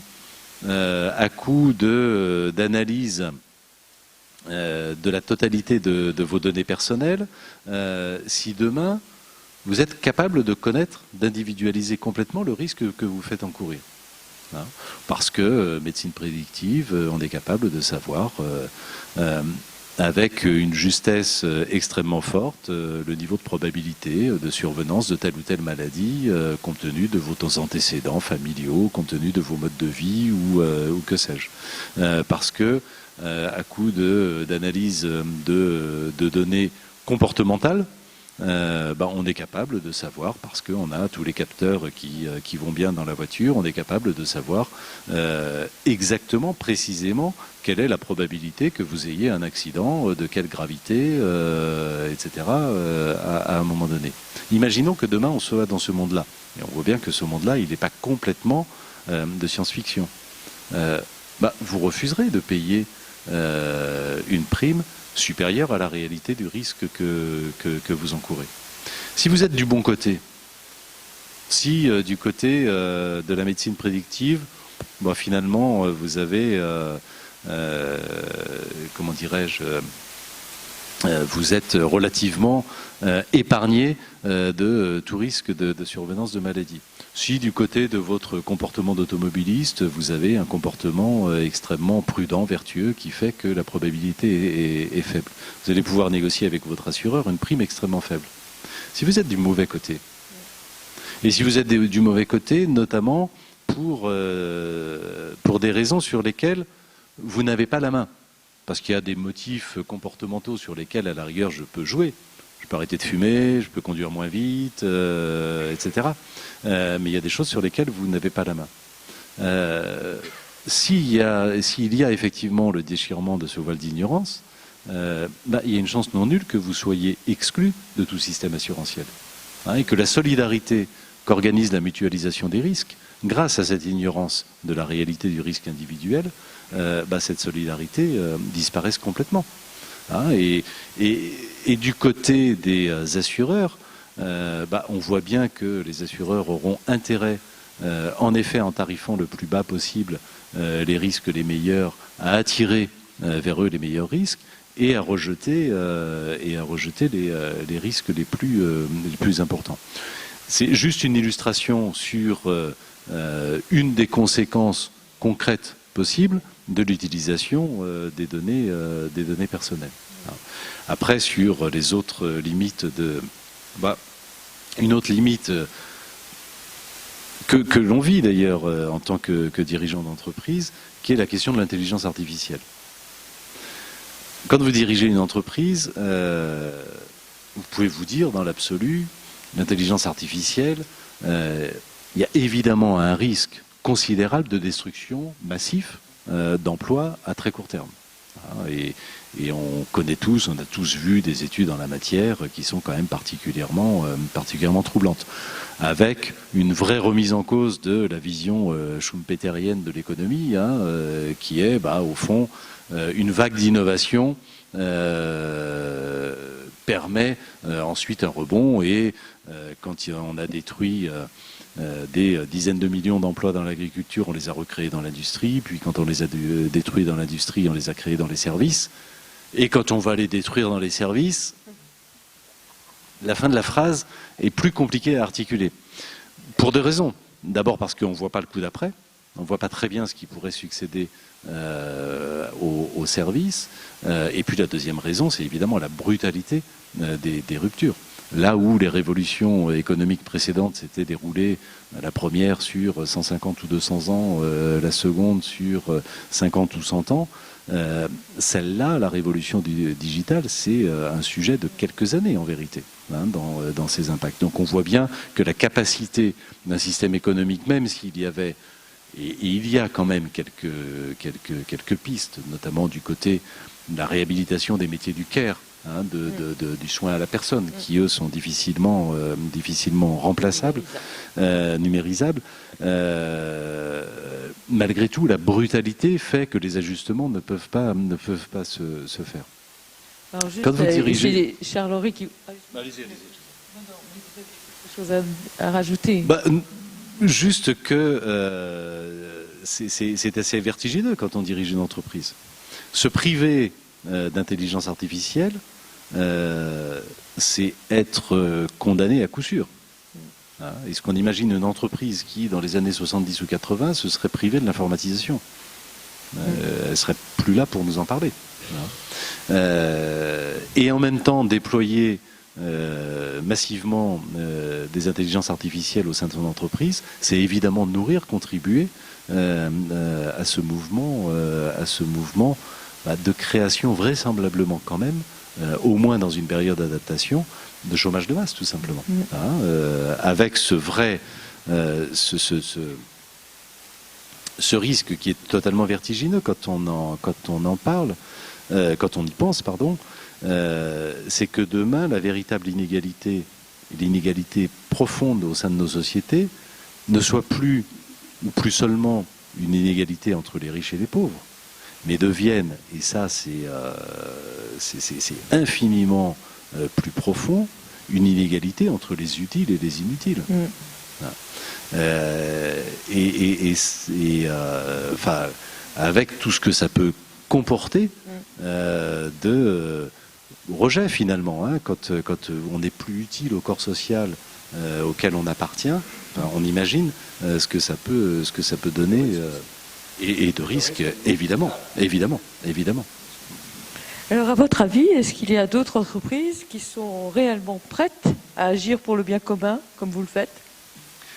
B: à coup d'analyse de la totalité de vos données personnelles, si demain vous êtes capable de connaître, d'individualiser complètement le risque que vous faites encourir. Hein, parce que médecine prédictive, on est capable de savoir avec une justesse extrêmement forte le niveau de probabilité de survenance de telle ou telle maladie compte tenu de vos antécédents familiaux, compte tenu de vos modes de vie ou que sais-je. Parce que à coup d'analyse de données comportementales, on est capable de savoir, parce qu'on a tous les capteurs qui vont bien dans la voiture, on est capable de savoir exactement, précisément, quelle est la probabilité que vous ayez un accident, de quelle gravité, etc., à un moment donné. Imaginons que demain on soit dans ce monde-là. Et on voit bien que ce monde-là, il n'est pas complètement de science-fiction. Vous refuserez de payer une prime supérieure à la réalité du risque que vous encourez. Si vous êtes du bon côté, si du côté de la médecine prédictive, finalement vous avez, comment dirais-je, vous êtes relativement épargné de tout risque de survenance de maladie. Si du côté de votre comportement d'automobiliste, vous avez un comportement extrêmement prudent, vertueux, qui fait que la probabilité est faible, vous allez pouvoir négocier avec votre assureur une prime extrêmement faible. Si vous êtes du mauvais côté, et si vous êtes du mauvais côté, notamment pour des raisons sur lesquelles vous n'avez pas la main, parce qu'il y a des motifs comportementaux sur lesquels, à la rigueur, je peux jouer. Je peux arrêter de fumer, je peux conduire moins vite, etc. Mais il y a des choses sur lesquelles vous n'avez pas la main. S'il y a effectivement le déchirement de ce voile d'ignorance, il y a une chance non nulle que vous soyez exclu de tout système assurantiel. Hein, et que la solidarité qu'organise la mutualisation des risques, grâce à cette ignorance de la réalité du risque individuel, cette solidarité disparaisse complètement. Hein, et du côté des assureurs, on voit bien que les assureurs auront intérêt, en effet, en tarifant le plus bas possible les risques les meilleurs, à attirer vers eux les meilleurs risques et à rejeter les risques les plus importants. C'est juste une illustration sur une des conséquences concrètes possibles de l'utilisation des données personnelles. Après, sur les autres limites une autre limite que l'on vit d'ailleurs en tant que dirigeant d'entreprise, qui est la question de l'intelligence artificielle. Quand vous dirigez une entreprise, vous pouvez vous dire, dans l'absolu, l'intelligence artificielle, il y a évidemment un risque considérable de destruction massif d'emplois à très court terme. Et on connaît tous, on a tous vu des études en la matière qui sont quand même particulièrement troublantes, avec une vraie remise en cause de la vision schumpeterienne de l'économie, qui est, au fond, une vague d'innovation permet ensuite un rebond, et quand on a détruit des dizaines de millions d'emplois dans l'agriculture, on les a recréés dans l'industrie, puis quand on les a détruits dans l'industrie, on les a créés dans les services, et quand on va les détruire dans les services, la fin de la phrase est plus compliquée à articuler. Pour deux raisons. D'abord parce qu'on ne voit pas le coup d'après. On ne voit pas très bien ce qui pourrait succéder au service. Et puis la deuxième raison, c'est évidemment la brutalité des ruptures. Là où les révolutions économiques précédentes s'étaient déroulées, la première sur 150 ou 200 ans, la seconde sur 50 ou 100 ans, celle-là, la révolution digitale, c'est un sujet de quelques années en vérité, dans ses impacts. Donc on voit bien que la capacité d'un système économique, même s'il y avait, et il y a quand même quelques pistes, notamment du côté de la réhabilitation des métiers du care, du soin à la personne, qui eux sont difficilement remplaçables, numérisables. Malgré tout, la brutalité fait que les ajustements ne peuvent pas se faire.
A: Alors juste,
B: Quand vous dirigez,
A: Charles-Henri qui...
B: Allez-y.
A: Quelque chose à rajouter.
B: Juste que c'est assez vertigineux quand on dirige une entreprise. Se priver d'intelligence artificielle, c'est être condamné à coup sûr. Est-ce qu'on imagine une entreprise qui, dans les années 70 ou 80, se serait privée de l'informatisation? Elle serait plus là pour nous en parler. Et en même temps, déployer massivement des intelligences artificielles au sein de son entreprise, c'est évidemment nourrir, contribuer à ce mouvement de création vraisemblablement quand même, au moins dans une période d'adaptation, de chômage de masse tout simplement. Avec ce vrai, ce risque qui est totalement vertigineux quand on en parle, quand on y pense, pardon, c'est que demain la véritable inégalité, l'inégalité profonde au sein de nos sociétés, ne soit plus ou plus seulement une inégalité entre les riches et les pauvres, mais deviennent, et ça c'est infiniment plus profond, une inégalité entre les utiles et les inutiles. Avec tout ce que ça peut comporter de rejet finalement, quand on n'est plus utile au corps social auquel on appartient, on imagine ce que ça peut donner. Et de risques, évidemment.
A: Alors, à votre avis, est-ce qu'il y a d'autres entreprises qui sont réellement prêtes à agir pour le bien commun, comme vous le faites?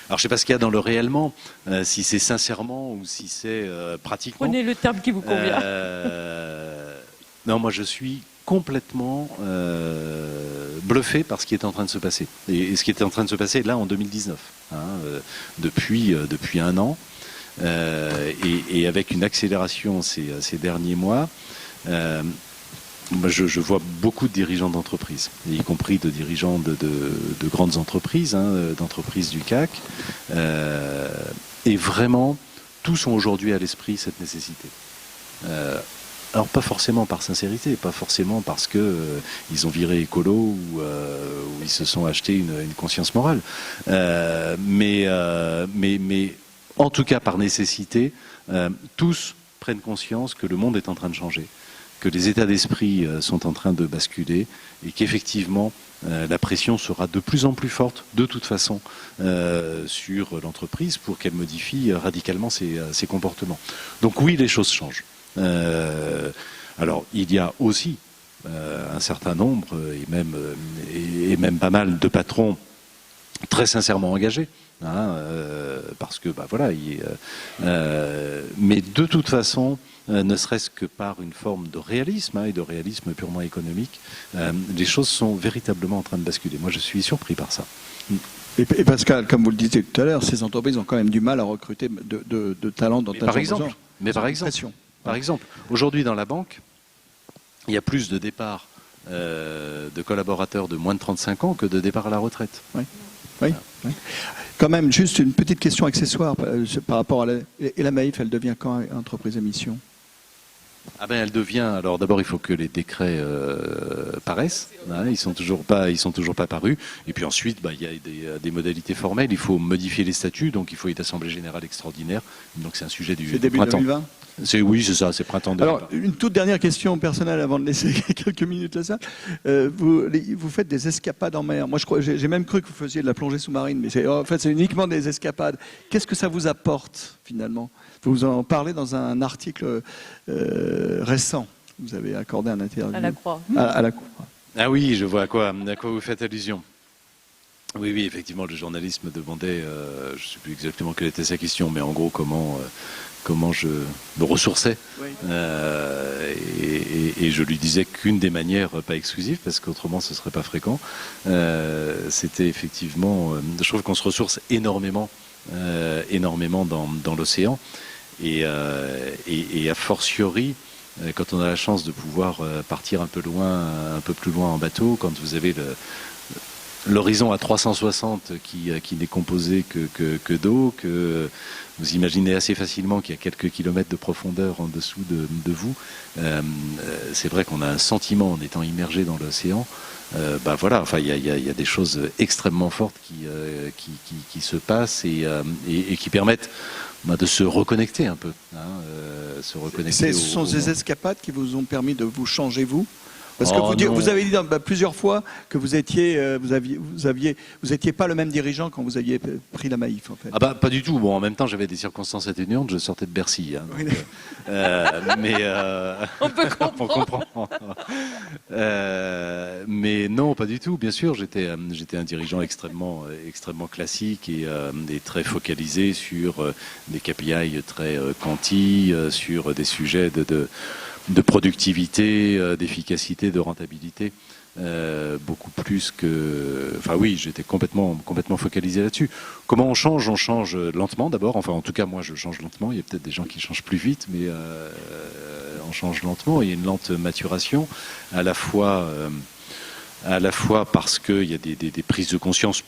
B: Alors, je ne sais pas ce qu'il y a dans le réellement, si c'est sincèrement ou si c'est pratiquement.
A: Prenez le terme qui vous convient.
B: Non, moi, je suis complètement bluffé par ce qui est en train de se passer. Et ce qui est en train de se passer là en 2019, depuis un an. Et avec une accélération ces derniers mois, je vois beaucoup de dirigeants d'entreprises, y compris de dirigeants de grandes entreprises, d'entreprises du CAC, et vraiment, tous ont aujourd'hui à l'esprit cette nécessité. Alors pas forcément par sincérité, pas forcément parce que ils ont viré écolo ou ils se sont achetés une conscience morale, mais en tout cas par nécessité, tous prennent conscience que le monde est en train de changer, que les états d'esprit sont en train de basculer et qu'effectivement la pression sera de plus en plus forte de toute façon sur l'entreprise pour qu'elle modifie radicalement ses comportements. Donc oui, les choses changent. Alors il y a aussi un certain nombre et même pas mal de patrons très sincèrement engagés, parce que mais de toute façon, ne serait-ce que par une forme de réalisme et de réalisme purement économique, les choses sont véritablement en train de basculer. Moi, je suis surpris par ça.
C: Et Pascal, comme vous le disiez tout à l'heure, ces entreprises ont quand même du mal à recruter de talents dans
B: par exemple, aujourd'hui dans la banque, il y a plus de départs de collaborateurs de moins de 35 ans que de départs à la retraite.
C: Oui. Quand même, juste une petite question accessoire par rapport à la Maïf, elle devient quand entreprise à mission?
B: Elle devient. Alors d'abord, il faut que les décrets paraissent. Ils sont toujours pas parus. Et puis ensuite, il y a des modalités formelles. Il faut modifier les statuts, donc il faut une assemblée générale extraordinaire. Donc c'est un sujet du
C: début
B: printemps.
C: 2020.
B: Oui, c'est ça, c'est printemps 2020.
C: Alors, une toute dernière question personnelle avant de laisser quelques minutes à ça. Vous faites des escapades en mer. Moi, j'ai même cru que vous faisiez de la plongée sous-marine, mais en fait, c'est uniquement des escapades. Qu'est-ce que ça vous apporte, finalement? Vous en parlez dans un article récent. Vous avez accordé un interview.
A: À la Croix.
C: À la Croix.
B: Ah oui, je vois à quoi vous faites allusion. Oui, effectivement, le journaliste me demandait, je ne sais plus exactement quelle était sa question, mais en gros, comment je me ressourçais.
C: Oui.
B: Et je lui disais qu'une des manières, pas exclusive, parce qu'autrement ce ne serait pas fréquent, c'était effectivement, je trouve qu'on se ressource énormément dans l'océan, et a fortiori, quand on a la chance de pouvoir partir un peu plus loin en bateau, quand vous avez l'horizon à 360 qui n'est composé que d'eau, que vous imaginez assez facilement qu'il y a quelques kilomètres de profondeur en dessous de vous. C'est vrai qu'on a un sentiment en étant immergé dans l'océan. Voilà, enfin, il y a des choses extrêmement fortes qui se passent et qui permettent de se reconnecter un peu. Se reconnecter
C: Ce sont ces escapades qui vous ont permis de vous changer, vous? Parce que vous avez dit plusieurs fois que vous étiez pas le même dirigeant quand vous aviez pris la Maïf, en fait.
B: Pas du tout. Bon, en même temps, j'avais des circonstances atténuantes. Je sortais de Bercy. Mais
A: On peut
B: on comprend. Mais non, pas du tout. Bien sûr, j'étais un dirigeant extrêmement classique et très focalisé sur des KPI très quanti, sur des sujets de productivité, d'efficacité, de rentabilité, beaucoup plus que... Enfin oui, j'étais complètement focalisé là-dessus. Comment on change? On change lentement d'abord. Enfin, en tout cas, moi, je change lentement. Il y a peut-être des gens qui changent plus vite, mais on change lentement. Il y a une lente maturation, à la fois parce qu'il y a des prises de conscience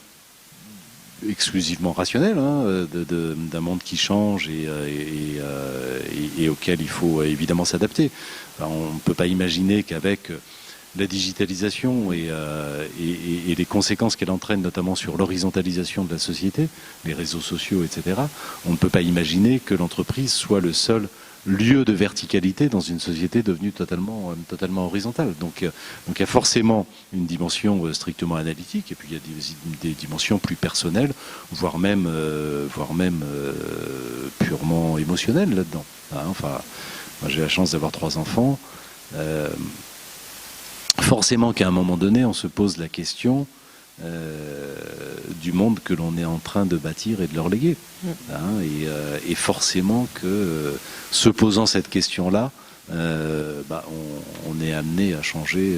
B: exclusivement rationnel, d'un monde qui change et auquel il faut évidemment s'adapter. Enfin, on ne peut pas imaginer qu'avec la digitalisation et les conséquences qu'elle entraîne, notamment sur l'horizontalisation de la société, les réseaux sociaux, etc., on ne peut pas imaginer que l'entreprise soit le seul lieu de verticalité dans une société devenue totalement horizontale. Donc il y a forcément une dimension strictement analytique, et puis il y a des dimensions plus personnelles, voire même purement émotionnelles là-dedans. Enfin, moi j'ai la chance d'avoir 3 enfants. Forcément qu'à un moment donné, on se pose la question du monde que l'on est en train de bâtir et de leur léguer. Et forcément que, se posant cette question-là, on est amené à changer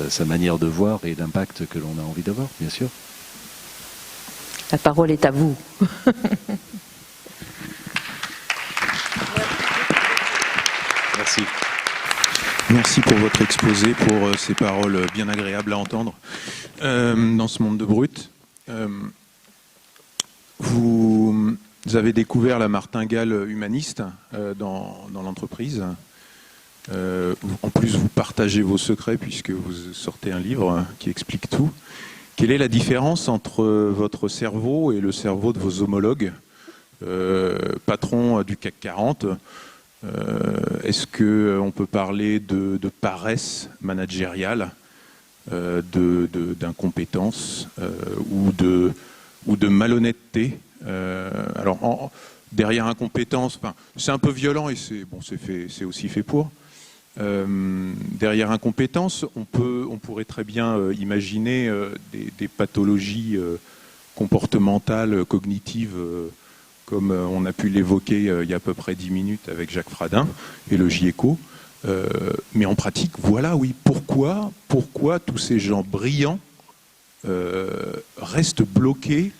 B: sa manière de voir et l'impact que l'on a envie d'avoir, bien sûr.
D: La parole est à vous.
B: Merci.
E: Merci pour votre exposé, pour ces paroles bien agréables à entendre dans ce monde de brut. Vous avez découvert la martingale humaniste dans l'entreprise. En plus, vous partagez vos secrets puisque vous sortez un livre qui explique tout. Quelle est la différence entre votre cerveau et le cerveau de vos homologues, patrons du CAC 40 ? Est-ce qu'on peut parler de paresse managériale, d'incompétence ou de malhonnêteté? Alors, derrière incompétence, c'est un peu violent et c'est aussi fait pour. Derrière incompétence, on pourrait très bien imaginer des pathologies comportementales, cognitives, comme on a pu l'évoquer il y a à peu près 10 minutes avec Jacques Fradin et le GIECO. Mais en pratique, voilà, oui, pourquoi tous ces gens brillants restent bloqués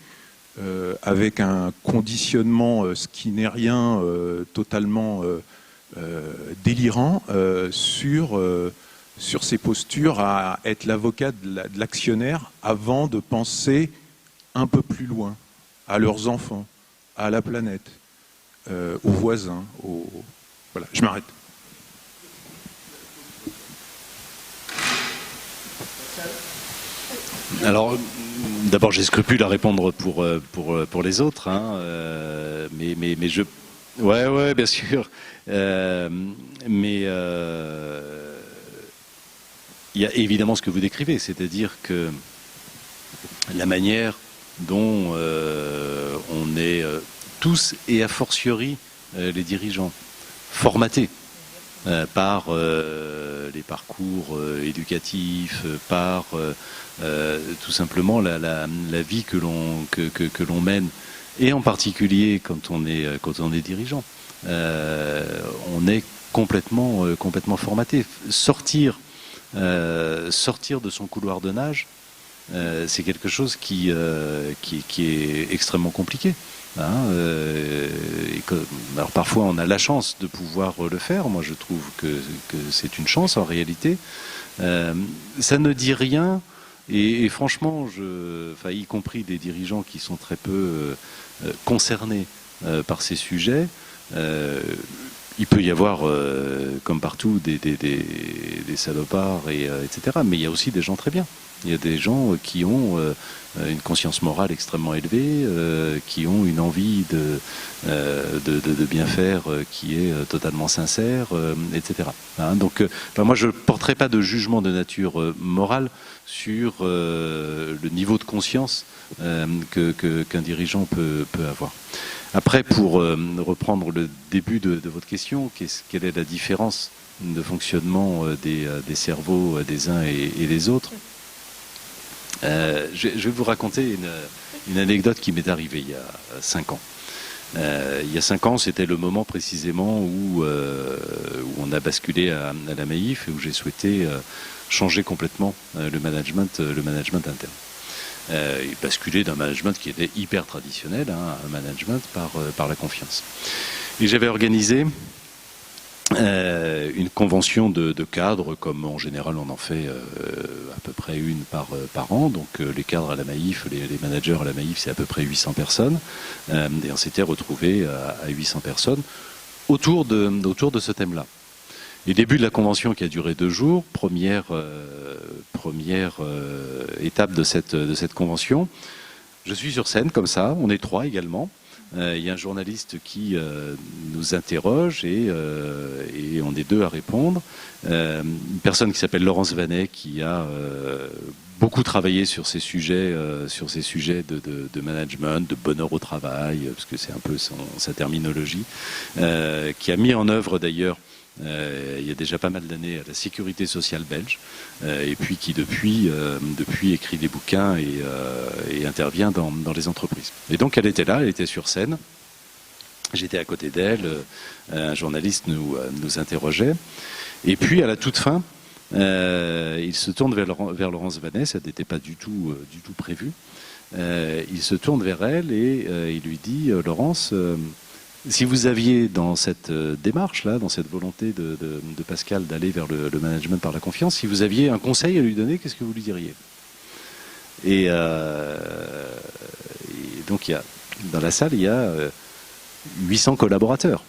E: avec un conditionnement skinnérien totalement délirant sur ces postures à être l'avocat de l'actionnaire avant de penser un peu plus loin, à leurs enfants, à la planète, aux voisins. Voilà, je m'arrête.
B: Alors, d'abord, j'ai scrupule à répondre pour les autres, mais Ouais, bien sûr. Mais il y a évidemment ce que vous décrivez, c'est-à-dire que la manière dont on est tous, et a fortiori les dirigeants, formatés par les parcours éducatifs, par tout simplement la vie que l'on mène, et en particulier quand on est dirigeant. On est complètement formaté. Sortir de son couloir de nage, c'est quelque chose qui est extrêmement compliqué. Alors parfois on a la chance de pouvoir le faire. Moi je trouve que c'est une chance en réalité. Ça ne dit rien. Et franchement, y compris des dirigeants qui sont très peu concernés par ces sujets, il peut y avoir, comme partout, des salopards, etc. Mais il y a aussi des gens très bien. Il y a des gens qui ont une conscience morale extrêmement élevée, qui ont une envie de bien faire qui est totalement sincère, etc. Donc, moi, je ne porterai pas de jugement de nature morale sur le niveau de conscience qu'un dirigeant peut avoir. Après, pour reprendre le début de votre question, quelle est la différence de fonctionnement des cerveaux des uns et des autres? Je vais vous raconter une anecdote qui m'est arrivée il y a 5 ans. Il y a 5 ans, c'était le moment précisément où on a basculé à la Maïf et où j'ai souhaité changer complètement le management interne. Et basculer d'un management qui était hyper traditionnel à un management par la confiance. Et j'avais organisé une convention de cadre, comme en général on en fait à peu près une par an. Donc les cadres à la Maïf, les managers à la Maïf, c'est à peu près 800 personnes. Et on s'était retrouvés à 800 personnes autour de ce thème-là. Et début de la convention qui a duré 2 jours, première étape de cette convention, je suis sur scène comme ça, on est 3 également. Il y a un journaliste qui nous interroge et on est 2 à répondre. Une personne qui s'appelle Laurence Vanet qui a beaucoup travaillé sur ces sujets de management, de bonheur au travail, parce que c'est un peu sa terminologie, qui a mis en œuvre d'ailleurs il y a déjà pas mal d'années à la sécurité sociale belge, et puis qui depuis écrit des bouquins et intervient dans les entreprises. Et donc elle était là, elle était sur scène, j'étais à côté d'elle, un journaliste nous interrogeait, et puis à la toute fin, il se tourne vers Laurence Vanet, ça n'était pas du tout prévu, il se tourne vers elle et il lui dit « Laurence, si vous aviez dans cette démarche-là, dans cette volonté de Pascal d'aller vers le management par la confiance, si vous aviez un conseil à lui donner, qu'est-ce que vous lui diriez ?» Et donc dans la salle, il y a 800 collaborateurs,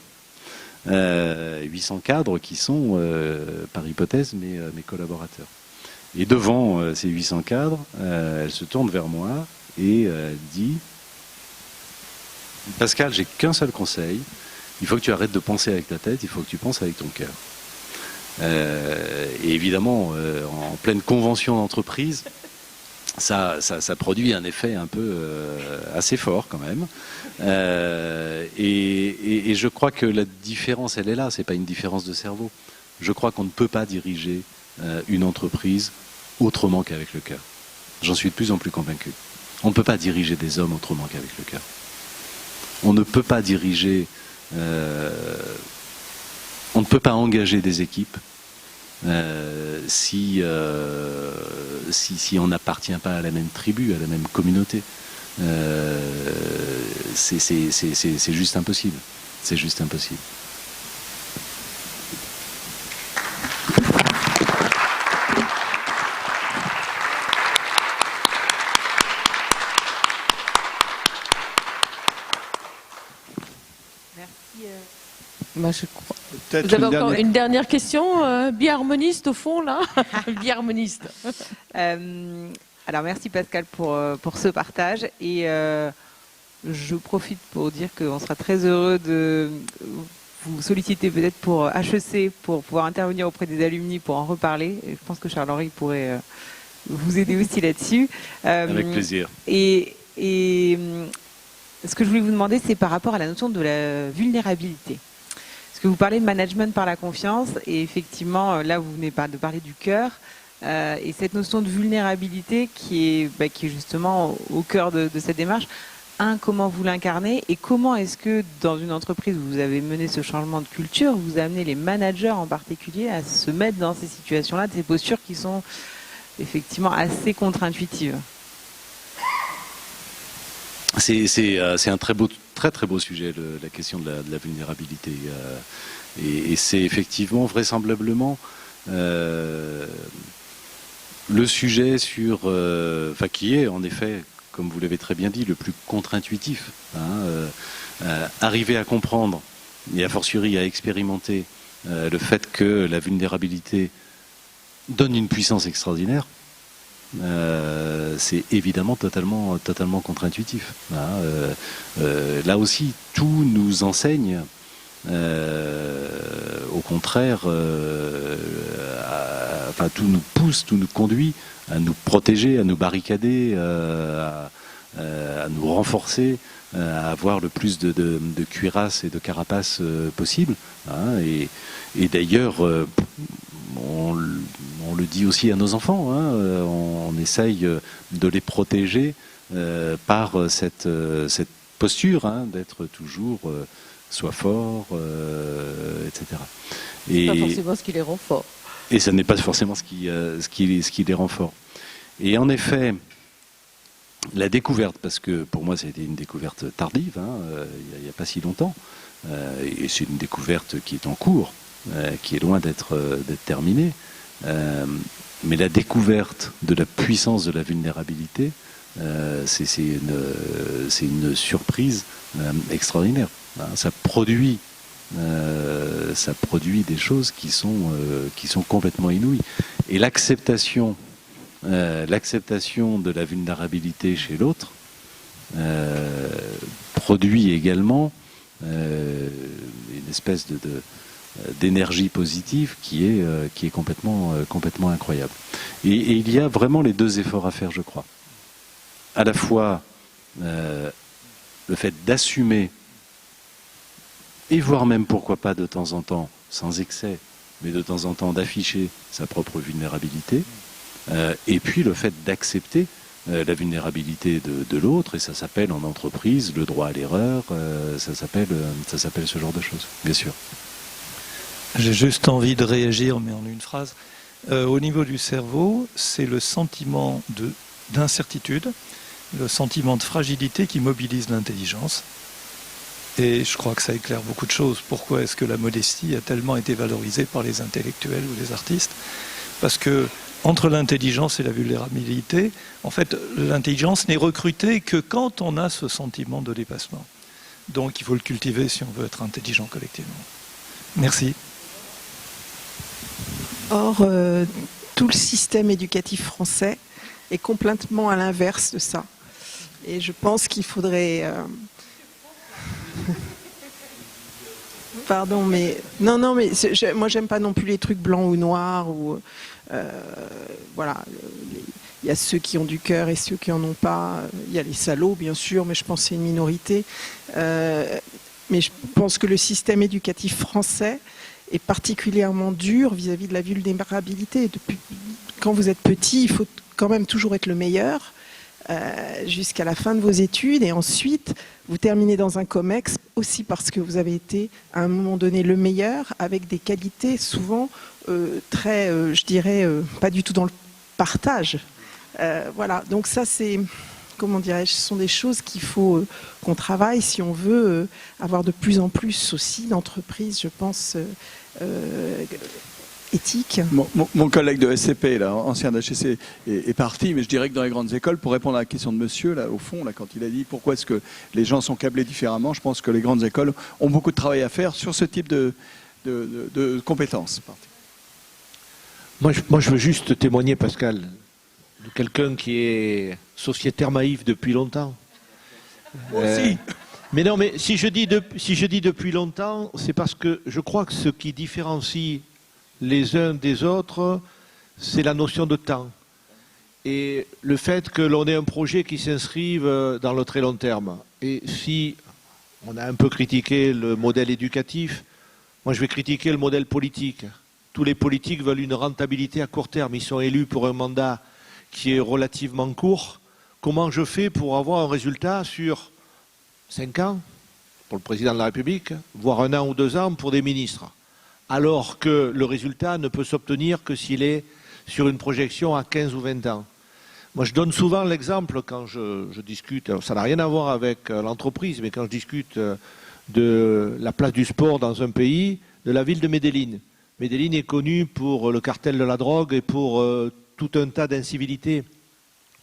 B: 800 cadres qui sont, par hypothèse, mes collaborateurs. Et devant ces 800 cadres, elle se tourne vers moi et dit: Pascal, j'ai qu'un seul conseil, il faut que tu arrêtes de penser avec ta tête, il faut que tu penses avec ton cœur. Et évidemment, en pleine convention d'entreprise, ça produit un effet un peu assez fort quand même. Et je crois que la différence, elle est là, c'est pas une différence de cerveau. Je crois qu'on ne peut pas diriger une entreprise autrement qu'avec le cœur. J'en suis de plus en plus convaincu. On ne peut pas diriger des hommes autrement qu'avec le cœur. On ne peut pas diriger, on ne peut pas engager des équipes si on n'appartient pas à la même tribu, à la même communauté. C'est juste impossible. C'est juste impossible.
A: Bah, je crois.
C: Peut-être
A: Vous avez encore une dernière question, bi-harmoniste au fond, là. Bi-harmoniste.
F: Alors merci Pascal pour ce partage. Et Je profite pour dire qu'on sera très heureux de vous solliciter peut-être pour HEC, pour pouvoir intervenir auprès des alumni pour en reparler. Et je pense que Charles-Henri pourrait vous aider aussi là-dessus.
B: Avec plaisir.
F: Et ce que je voulais vous demander, c'est par rapport à la notion de la vulnérabilité. Parce que vous parlez de management par la confiance, et effectivement, là, vous venez de parler du cœur. Et cette notion de vulnérabilité qui est justement au cœur de cette démarche, comment vous l'incarnez et comment est-ce que dans une entreprise où vous avez mené ce changement de culture, vous amenez les managers en particulier à se mettre dans ces situations-là, de ces postures qui sont effectivement assez contre-intuitives.
B: C'est un très très beau sujet, la question de la vulnérabilité. Et c'est effectivement, vraisemblablement, le sujet qui est en effet, comme vous l'avez très bien dit, le plus contre-intuitif. Arriver à comprendre, et a fortiori à expérimenter, le fait que la vulnérabilité donne une puissance extraordinaire, c'est évidemment totalement contre-intuitif. Là aussi, tout nous enseigne, au contraire, tout nous pousse, tout nous conduit à nous protéger, à nous barricader, à nous renforcer, à avoir le plus de cuirasse et de carapace possible. Et d'ailleurs, on le dit aussi à nos enfants, on essaye de les protéger par cette posture, d'être toujours soit fort, etc.
A: Et pas forcément ce qui les rend forts.
B: Et ce n'est pas forcément ce qui les rend forts. Et en effet, la découverte, parce que pour moi ça a été une découverte tardive, il n'y a pas si longtemps, et c'est une découverte qui est en cours, qui est loin d'être terminée, mais la découverte de la puissance de la vulnérabilité, c'est une surprise extraordinaire. Ça produit des choses qui sont complètement inouïes. Et l'acceptation de la vulnérabilité chez l'autre produit également une espèce d'énergie positive qui est complètement incroyable. Et il y a vraiment les deux efforts à faire, je crois. À la fois le fait d'assumer, et voire même pourquoi pas de temps en temps, sans excès, mais de temps en temps d'afficher sa propre vulnérabilité, et puis le fait d'accepter la vulnérabilité de l'autre, et ça s'appelle en entreprise le droit à l'erreur, ça s'appelle ce genre de choses, bien sûr.
G: J'ai juste envie de réagir, mais en une phrase. Au niveau du cerveau, c'est le sentiment d'incertitude, le sentiment de fragilité qui mobilise l'intelligence. Et je crois que ça éclaire beaucoup de choses. Pourquoi est-ce que la modestie a tellement été valorisée par les intellectuels ou les artistes? Parce que entre l'intelligence et la vulnérabilité, en fait, l'intelligence n'est recrutée que quand on a ce sentiment de dépassement. Donc il faut le cultiver si on veut être intelligent collectivement. Merci.
H: Or, tout le système éducatif français est complètement à l'inverse de ça. Et je pense qu'il faudrait... Pardon, mais... Non, mais moi, j'aime pas non plus les trucs blancs ou noirs. Voilà. Il y a ceux qui ont du cœur et ceux qui en ont pas. Il y a les salauds, bien sûr, mais je pense que c'est une minorité. Mais je pense que le système éducatif français est particulièrement dur vis-à-vis de la vulnérabilité. Quand vous êtes petit, il faut quand même toujours être le meilleur jusqu'à la fin de vos études, et ensuite vous terminez dans un COMEX aussi parce que vous avez été à un moment donné le meilleur, avec des qualités souvent très, je dirais, pas du tout dans le partage. Voilà, donc ça c'est, comment dirais-je, ce sont des choses qu'il faut qu'on travaille si on veut avoir de plus en plus aussi d'entreprises, je pense, éthiques.
C: Mon collègue de SCP, là, ancien d'HEC, est parti, mais je dirais que dans les grandes écoles, pour répondre à la question de monsieur, là, au fond, là, quand il a dit pourquoi est-ce que les gens sont câblés différemment, je pense que les grandes écoles ont beaucoup de travail à faire sur ce type de compétences.
I: Moi, je veux juste témoigner, Pascal, de quelqu'un qui est sociétaire Maïf depuis longtemps. Aussi. Mais non, mais si je dis depuis longtemps, c'est parce que je crois que ce qui différencie les uns des autres, c'est la notion de temps. Et le fait que l'on ait un projet qui s'inscrive dans le très long terme. Et si on a un peu critiqué le modèle éducatif, moi je vais critiquer le modèle politique. Tous les politiques veulent une rentabilité à court terme. Ils sont élus pour un mandat qui est relativement court. Comment je fais pour avoir un résultat sur 5 ans pour le président de la République, voire 1 an ou 2 ans pour des ministres, alors que le résultat ne peut s'obtenir que s'il est sur une projection à 15 ou 20 ans. Moi, je donne souvent l'exemple quand je discute, alors ça n'a rien à voir avec l'entreprise, mais quand je discute de la place du sport dans un pays, de la ville de Medellín. Medellín est connue pour le cartel de la drogue et pour tout un tas d'incivilités.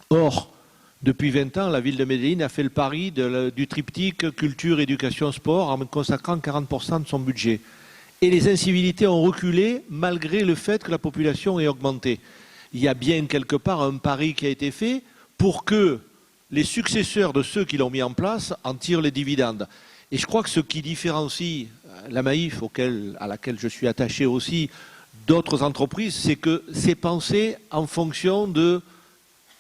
I: Or, depuis 20 ans, la ville de Medellín a fait le pari du triptyque culture, éducation, sport en consacrant 40% de son budget. Et les incivilités ont reculé malgré le fait que la population ait augmenté. Il y a bien quelque part un pari qui a été fait pour que les successeurs de ceux qui l'ont mis en place en tirent les dividendes. Et je crois que ce qui différencie la Maïf, à laquelle je suis attaché aussi, d'autres entreprises, c'est que c'est pensé en fonction de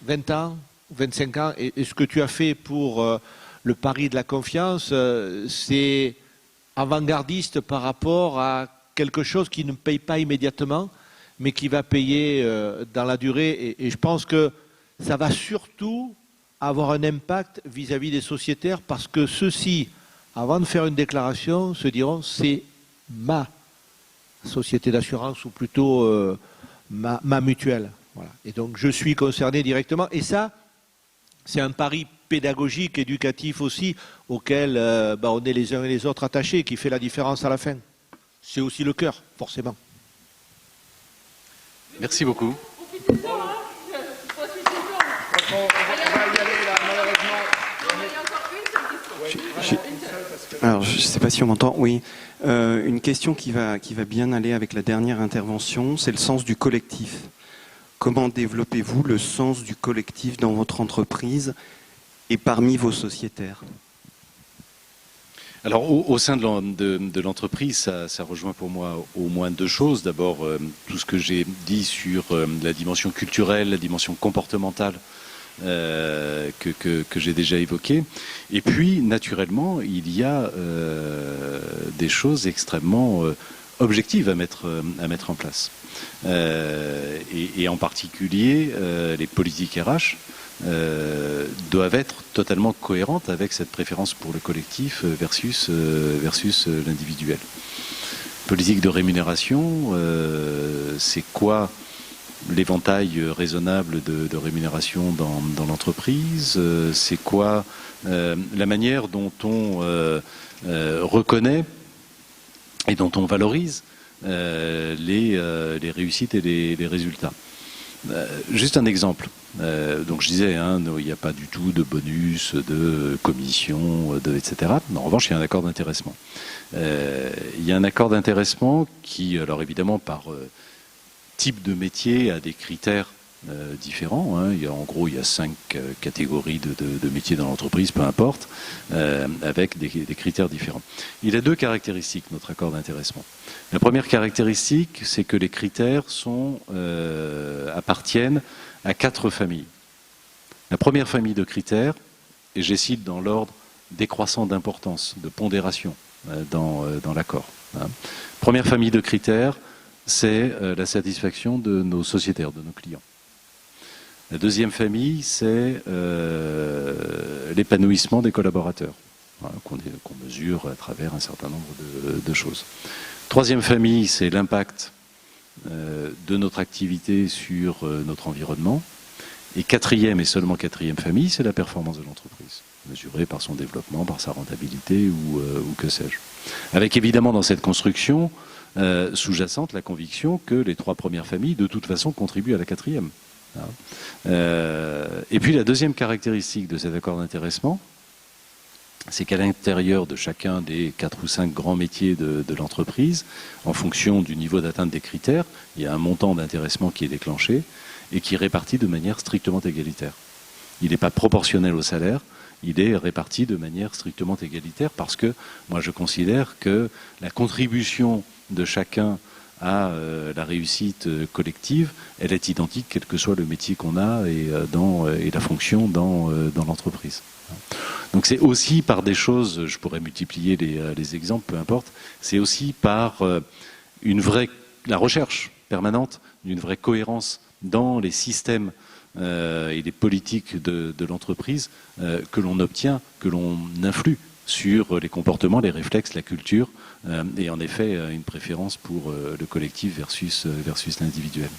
I: 20 ans, 25 ans. Et ce que tu as fait pour le pari de la confiance, c'est avant-gardiste par rapport à quelque chose qui ne paye pas immédiatement, mais qui va payer dans la durée. Et je pense que ça va surtout avoir un impact vis-à-vis des sociétaires, parce que ceux-ci, avant de faire une déclaration, se diront c'est ma société d'assurance, ou plutôt ma mutuelle. Voilà. Et donc je suis concerné directement. Et ça, c'est un pari pédagogique, éducatif aussi, auquel on est les uns et les autres attachés, qui fait la différence à la fin. C'est aussi le cœur, forcément.
B: Merci beaucoup.
J: Alors, je ne sais pas si on m'entend. Oui, une question qui va bien aller avec la dernière intervention, c'est le sens du collectif. Comment développez-vous le sens du collectif dans votre entreprise et parmi vos sociétaires?
B: Alors, au sein de l'entreprise, ça rejoint pour moi au moins 2 choses. D'abord, tout ce que j'ai dit sur la dimension culturelle, la dimension comportementale que j'ai déjà évoqué. Et puis, naturellement, il y a des choses extrêmement objectives à mettre en place. Et en particulier, les politiques RH doivent être totalement cohérentes avec cette préférence pour le collectif versus l'individuel. Politique de rémunération, c'est quoi l'éventail raisonnable de rémunération dans l'entreprise? C'est quoi la manière dont on reconnaît et dont on valorise les réussites et les résultats? Juste un exemple. Donc je disais, il n'y a pas du tout de bonus, de commission, etc. En revanche, il y a un accord d'intéressement. Il y a un accord d'intéressement qui, alors évidemment, par type de métier, a des critères différents. En gros, il y a 5 catégories de métiers dans l'entreprise, peu importe, avec des critères différents. Il a 2 caractéristiques, notre accord d'intéressement. La première caractéristique, c'est que les critères appartiennent à 4 familles. La première famille de critères, et je les cite dans l'ordre décroissant d'importance, de pondération dans l'accord. Première famille de critères, c'est la satisfaction de nos sociétaires, de nos clients. La deuxième famille, c'est l'épanouissement des collaborateurs, qu'on mesure à travers un certain nombre de choses. Troisième famille, c'est l'impact de notre activité sur notre environnement. Et quatrième, et seulement quatrième famille, c'est la performance de l'entreprise, mesurée par son développement, par sa rentabilité ou que sais-je. Avec évidemment dans cette construction sous-jacente la conviction que les 3 premières familles, de toute façon, contribuent à la quatrième. Et puis la deuxième caractéristique de cet accord d'intéressement, c'est qu'à l'intérieur de chacun des 4 ou 5 grands métiers de l'entreprise, en fonction du niveau d'atteinte des critères, il y a un montant d'intéressement qui est déclenché et qui est réparti de manière strictement égalitaire. Il n'est pas proportionnel au salaire il est réparti de manière strictement égalitaire, parce que moi je considère que la contribution de chacun à la réussite collective, elle est identique quel que soit le métier qu'on a et la fonction dans l'entreprise. Donc c'est aussi par des choses, je pourrais multiplier les exemples, peu importe, c'est aussi par la recherche permanente d'une vraie cohérence dans les systèmes et les politiques de l'entreprise que l'on obtient, que l'on influe sur les comportements, les réflexes, la culture, et en effet une préférence pour le collectif versus l'individuel.